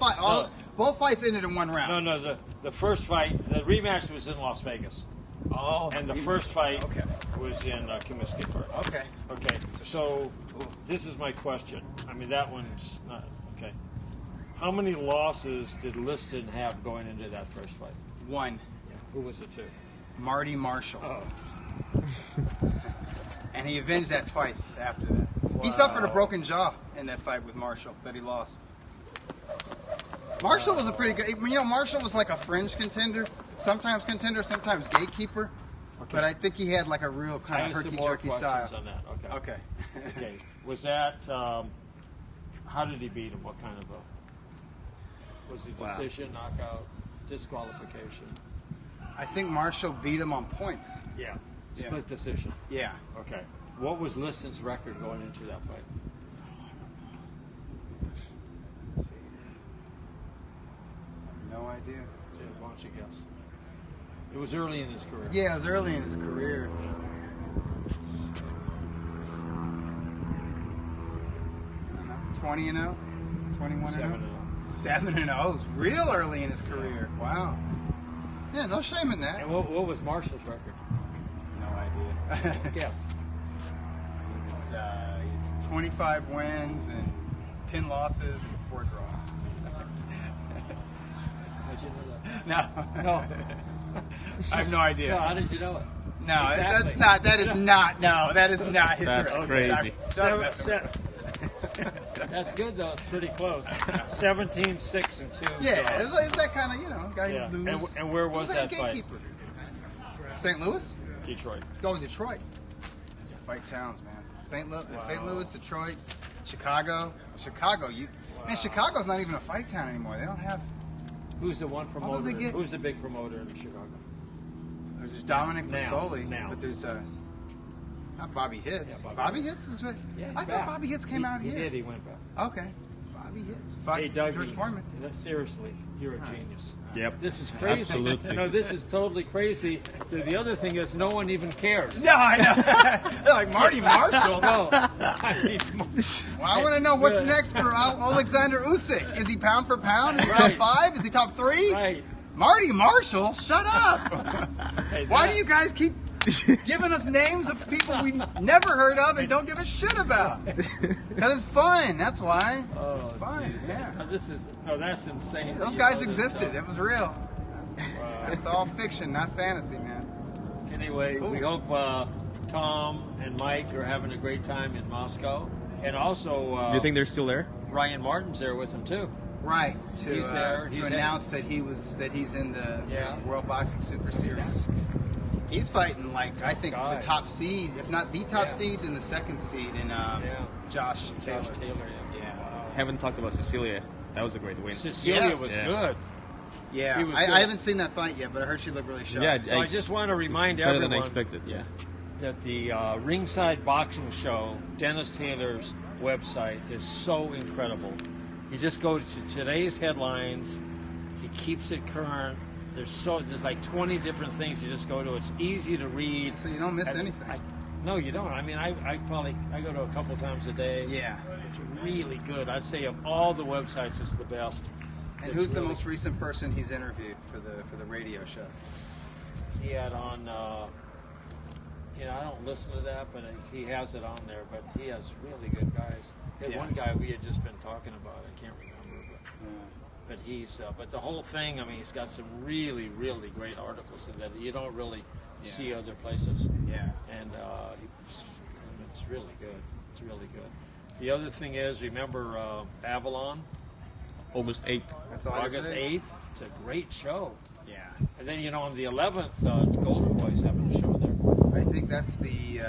fights ended in 1 round. No. The first fight, the rematch was in Las Vegas, Oh. and the first fight Okay. was in Comiskey Park. Okay. Okay. So this is my question. I mean, that one's not okay. How many losses did Liston have going into that first fight? 1. Yeah. Who was the 2? Marty Marshall. Oh. And he avenged that twice after that. He Wow. suffered a broken jaw in that fight with Marshall that he lost. Marshall was a pretty good. You know, Marshall was like a fringe contender, sometimes gatekeeper. Okay. But I think he had like a real I kind have of some more herky-jerky questions style. on that. Okay. Okay. Okay. Was that? How did he beat him? What kind of a? Was it decision, knockout, disqualification? I think Marshall beat him on points. Yeah. Split decision. Yeah. Okay. What was Liston's record going into that fight? No idea. Why don't you guess? It was early in his career. Yeah, it was early in his career. I don't know, 20-0, 21-0, 7-0. It was real early in his career. Wow. Yeah, no shame in that. And what was Marshall's record? No idea. Guess. He was 25 wins and 10 losses and 4 draws. How'd you know that? No. No. I have no idea. No, how did you know it? No, Exactly. that's not. That is not. No, that is not his That's record. crazy. That's good though. It's pretty close. 17-6-2. Yeah, it's that kind of, you know, guy Yeah. who loses. And where was like that a fight? gatekeeper. St. Louis? Detroit. Go to Detroit. Fight towns, man. St. Louis, Detroit, Chicago. Man, Chicago's not even a fight town anymore. They don't have. Who's the one promoter? Although they get- Who's the big promoter in Chicago? There's Dominic Now. Masoli, but there's not Bobby Hitz. Yeah, Bobby Hitz is what? Yeah, he's I back. thought Bobby Hitz came out He here. did. He went back. Okay, Bobby Hitz. Hey, Doug, George Foreman. seriously, you're a genius. Yep. This is crazy. Absolutely. No, this is totally crazy. The other thing is, no one even cares. No, I know. They're like Marty Marshall. No, I mean, Well, I want to know what's next for Alexander Usyk. Is he pound for pound? Is he Right. top 5? Is he top 3? right. Marty Marshall, shut up! Hey, Why that- do you guys keep giving us names of people we never heard of and don't give a shit about? Because it's fun. That's why. Oh, It's fun. geez. Yeah. That's insane. Those You guys know this existed. stuff. It was real. Wow. It was all fiction, not fantasy, man. Anyway, Cool. we hope Tom and Mike are having a great time in Moscow, and also Do you think they're still there? Ryan Martin's there with them too. Right. To He's there. He's announce that he's in the Yeah. World Boxing Super Series. He's fighting like I think guy. the top seed, if not the top Yeah. seed, then the second seed in Josh Taylor. Josh Taylor, yeah. Yeah. haven't talked about Cecilia. That was a great win. Cecilia Yes. was Yeah. good. Yeah, She was I good. haven't seen that fight yet, but I heard she looked really sharp. Yeah, So I just want to remind better than I everyone expected. Yeah. that the Ringside Boxing Show, Dennis Taylor's website, is so incredible. You just go to today's headlines. He keeps it current. There's like 20 different things you just go to. It's easy to read. So you don't miss anything. No, you don't. I mean, I go to a couple times a day. Yeah. It's really good. I'd say of all the websites, it's the best. And It's who's the really- most recent person he's interviewed for the radio show? He had on, I don't listen to that, but he has it on there. But he has really good guys. He had Yeah. one guy we had just been talking about. I can't remember, but he's. But the whole thing. I mean, he's got some really, really great articles in that you don't really see other places. Yeah. And it's really good. It's really good. The other thing is, remember Avalon, August 8th. That's all I can August say. 8th. It's a great show. Yeah. And then, on the 11th, Golden Boy's having a show there. I think that's the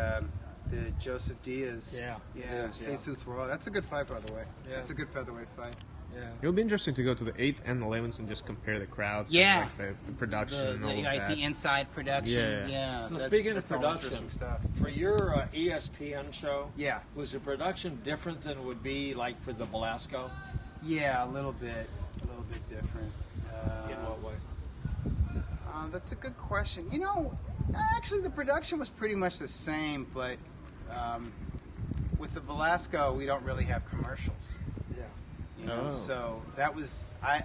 Joseph Diaz. Yeah, Yeah. it is, yeah. Jesus Royal. That's a good fight, by the way. Yeah. That's a good featherweight fight. Yeah. It would be interesting to go to the 8th and 11th and just compare the crowds. Yeah. And, like, the production and all of like that. the inside production. Yeah. So that's- speaking of that's all production, interesting stuff. for your ESPN show, Yeah. was the production different than it would be like for the Belasco? Yeah, a little bit different. In what way? That's a good question. Actually, the production was pretty much the same, but with the Velasco, we don't really have commercials. Yeah. Oh. So that was I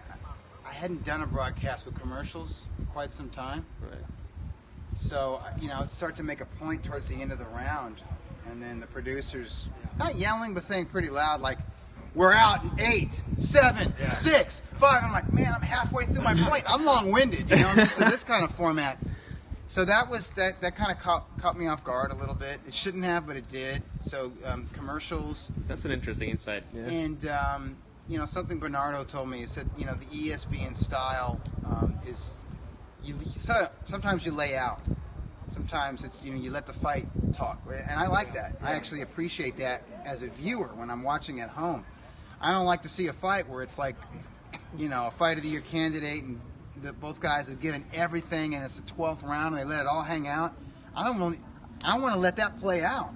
hadn't done a broadcast with commercials in quite some time. Right. So I'd start to make a point towards the end of the round, and then the producers not yelling but saying pretty loud, like, "We're out in 8, 7, 6, 5." I'm like, man, I'm halfway through my point. I'm long-winded, I'm used to this kind of format. So that kind of caught me off guard a little bit. It shouldn't have, but it did. So commercials, That's an interesting insight. and something Bernardo told me. He said, the ESPN style is sometimes you lay out. Sometimes it's you let the fight talk, and I like that. I actually appreciate that as a viewer when I'm watching at home. I don't like to see a fight where it's like, a fight of the year candidate and both guys have given everything and it's the 12th round and they let it all hang out. I want to let that play out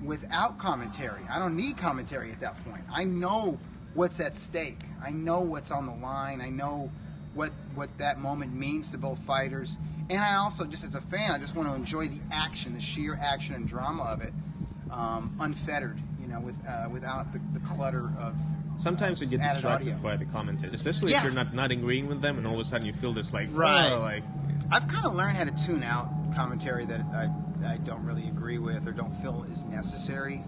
without commentary. I don't need commentary at that point. I know what's at stake. I know what's on the line. I know what that moment means to both fighters. And I also, just as a fan, I just want to enjoy the action, the sheer action and drama of it, unfettered, without the clutter of Sometimes you get added distracted audio. by the commentators, especially Yeah. if you're not agreeing with them, and all of a sudden you feel this like, Right. oh, like, I've kind of learned how to tune out commentary that I don't really agree with or don't feel is necessary.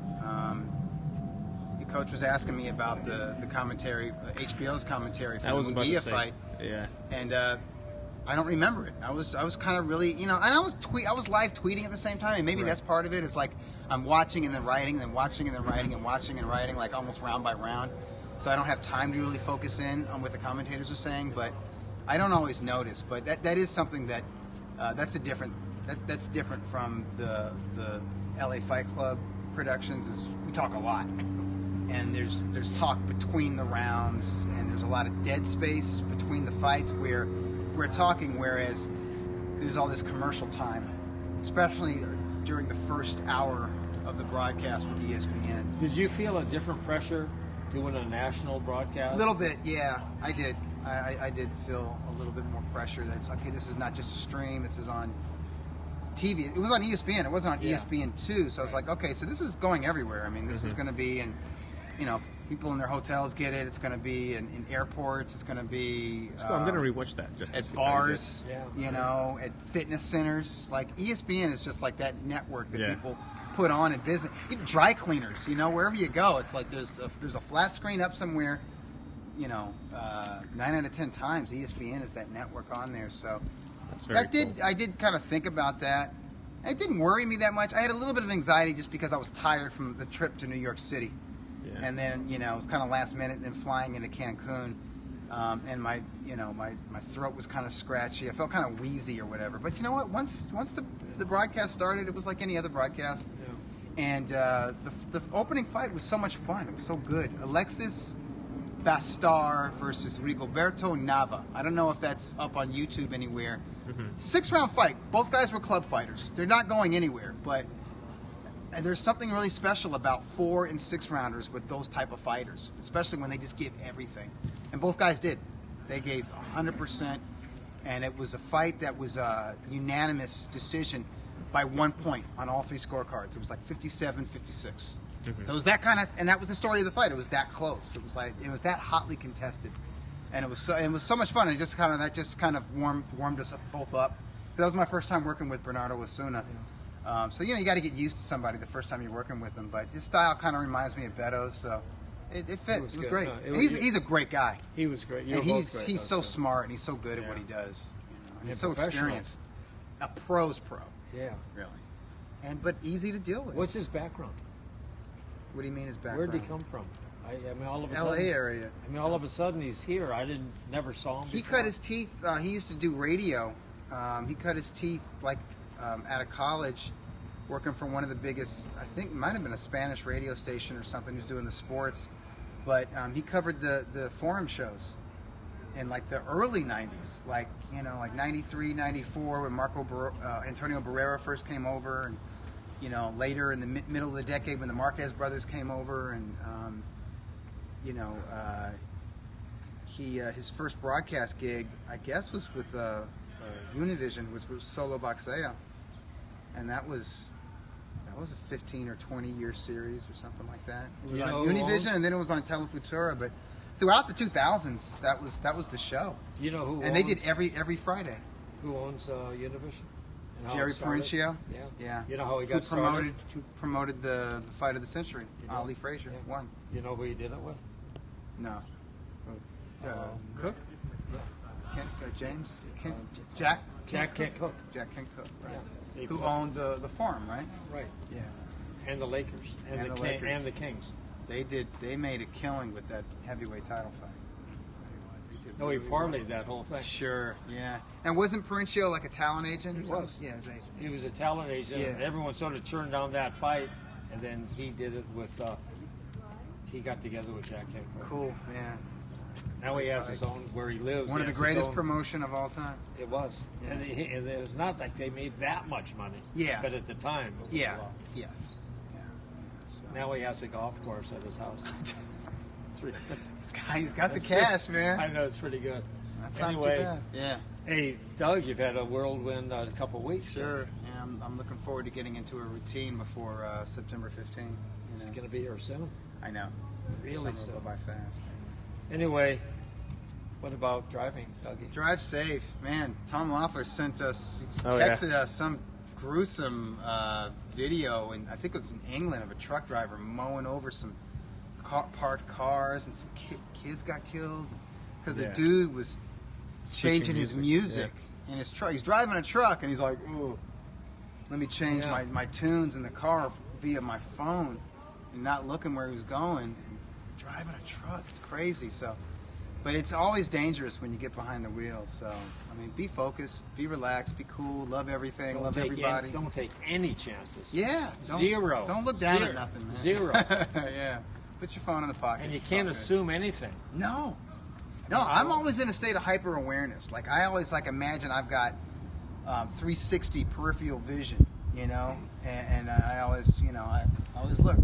The coach was asking me about the commentary, HBO's commentary for I was the about to Munguia say, fight, yeah. and I don't remember it. I was kind of really, and I was live tweeting at the same time, and maybe that's part of it. It's like I'm watching and then writing, and then watching and then writing, and watching and writing, like almost round by round. So I don't have time to really focus in on what the commentators are saying, but I don't always notice. But that is something that that's different from the LA Fight Club productions. Is we talk a lot, and there's talk between the rounds, and there's a lot of dead space between the fights where we're talking, whereas there's all this commercial time, especially during the first hour of the broadcast with ESPN. Did you feel a different pressure doing a national broadcast? A little bit, yeah, I did. I did feel a little bit more pressure. That's okay. This is not just a stream. This is on TV. It was on ESPN. It wasn't on ESPN2. So I was like, okay, so this is going everywhere. I mean, this is going to be in, people in their hotels get it. It's going to be in airports. It's going to be I'm gonna rewatch that just to at see how it bars. At fitness centers. Like ESPN is just like that network that people put on in business. Even dry cleaners. Wherever you go, it's like there's a flat screen up somewhere. 9 out of 10 times ESPN is that network on there. So That's very cool. I did kind of think about that. It didn't worry me that much. I had a little bit of anxiety just because I was tired from the trip to New York City. Yeah. And then, it was kind of last minute, and then flying into Cancun. And my throat was kind of scratchy. I felt kind of wheezy or whatever. But you know what? Once the broadcast started, it was like any other broadcast. And the opening fight was so much fun. It was so good. Alexis Bastar versus Rigoberto Nava. I don't know if that's up on YouTube anywhere. 6-round fight. Both guys were club fighters. They're not going anywhere, but there's something really special about 4 and 6 rounders with those type of fighters, especially when they just give everything. And both guys did. They gave 100%, and it was a fight that was a unanimous decision by 1 point on all 3 scorecards. It was like 57-56. So it was that kind of, and that was the story of the fight. It was that close. It was that hotly contested, and it was so much fun. And that just kind of warmed us both up. That was my first time working with Bernardo Osuna. So you got to get used to somebody the first time you're working with him. But his style kind of reminds me of Beto's, so it fit. It was great. No, And he's a great guy. He was great. And he's so smart and he's so good at what he does. And he's so experienced. A pro's pro. Yeah. Really. But easy to deal with. What's his background? What do you mean his background? Where'd he come from? I mean, all of a L.A. sudden, area. I mean, all of a sudden he's here. I never saw him. He before. cut his teeth. He used to do radio. He cut his teeth out of college, working for one of the biggest. I think it might have been a Spanish radio station or something. He was doing the sports, but he covered the forum shows in like the early '90s, like 93, 94, when Antonio Barrera first came over, and later in the middle of the decade when the Marquez brothers came over, and his first broadcast gig, I guess, was with Univision, was with Solo Boxeo, and that was a 15 or 20 year series or something like that. It was on Univision, and then it was on Telefutura, but throughout the 2000s, that was the show. You know who? And they did every Friday. Who owns Univision? And how Jerry it started? Parencio. Yeah. You know how he got Who promoted the fight of the century? Ali Frazier won. You know who he did it with? No. Cook? Kent, James? Kent, Jack Kent Cook. Jack Kent Cook, right. Yeah. Who owned the farm, right? Right. Yeah. And the Lakers. And the Lakers. And the Kings. They made a killing with that heavyweight title fight. I'll tell you what, they did No, he really well. parlayed that whole thing. Sure, yeah. And wasn't Parencio like a talent agent? He or something? was. Yeah, he was an agent. He was a talent agent. Yeah. And everyone sort of turned down that fight, and then he did it with. He got together with Jack Kent Cook. Cool, yeah. Now he has his own where he lives. One of He the has his greatest own- promotion of all time. It was, Yeah. and it was not like they made that much money. Yeah. But at the time, it was Yeah. a lot. Yes. Yeah. So. Now he has a golf course at his house. It's really- He's got the cash, man. I know, it's pretty good. That's Anyway, not too bad. Yeah. Hey, Doug, you've had a whirlwind a couple weeks. Sure. Yeah, I'm looking forward to getting into a routine before September 15th. It's going to be here soon. I know. Really Summer will soon. go by fast. Anyway, what about driving, Dougie? Drive safe, man. Tom Loeffler texted us some gruesome video, and I think it was in England, of a truck driver mowing over some parked cars, and some kids got killed because the dude was changing his music in his truck. He's driving a truck, and he's like, "Ooh, let me change my tunes in the car via my phone," and not looking where he was going. And driving a truck, it's crazy. So. But it's always dangerous when you get behind the wheel. So, I mean, be focused, be relaxed, be cool, love everything, love everybody. Don't take any chances. Yeah. Zero. Don't look down at nothing, man. Zero. Yeah. Put your phone in the pocket. And you can't assume anything. No. No, I'm always in a state of hyper awareness. Like, I always imagine I've got 360 peripheral vision, and I always, I always look,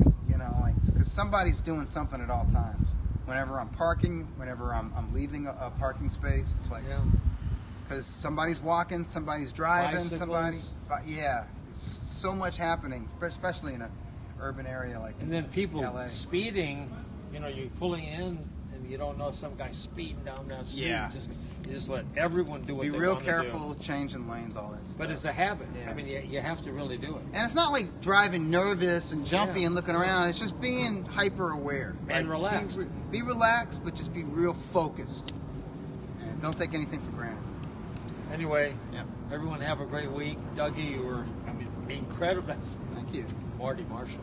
because somebody's doing something at all times. Whenever I'm parking, whenever I'm leaving a parking space, it's like, because somebody's walking, somebody's driving, Bicycles. so much happening, especially in an urban area like And then people LA. speeding, you're pulling in and you don't know some guy's speeding down that street. Yeah. You just let everyone do what Be they real want to careful, changing lanes, all that stuff. But it's a habit. Yeah. I mean, you have to really do it. And it's not like driving nervous and jumpy and looking around. It's just being hyper aware. And relaxed. Be relaxed, but just be real focused. And don't take anything for granted. Anyway, Yep. everyone have a great week. Dougie, you were, incredible. That's Thank you. Marty Marshall.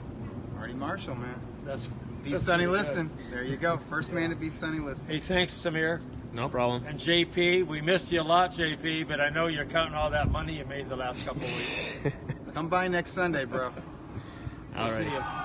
Marty Marshall, man. That's Beat that's Sonny pretty Liston. good. There you go. First man to beat Sonny Liston. Hey, thanks, Samir. No problem. And JP, we missed you a lot, JP, but I know you're counting all that money you made the last couple of weeks. Come by next Sunday, bro. We'll see All right. you.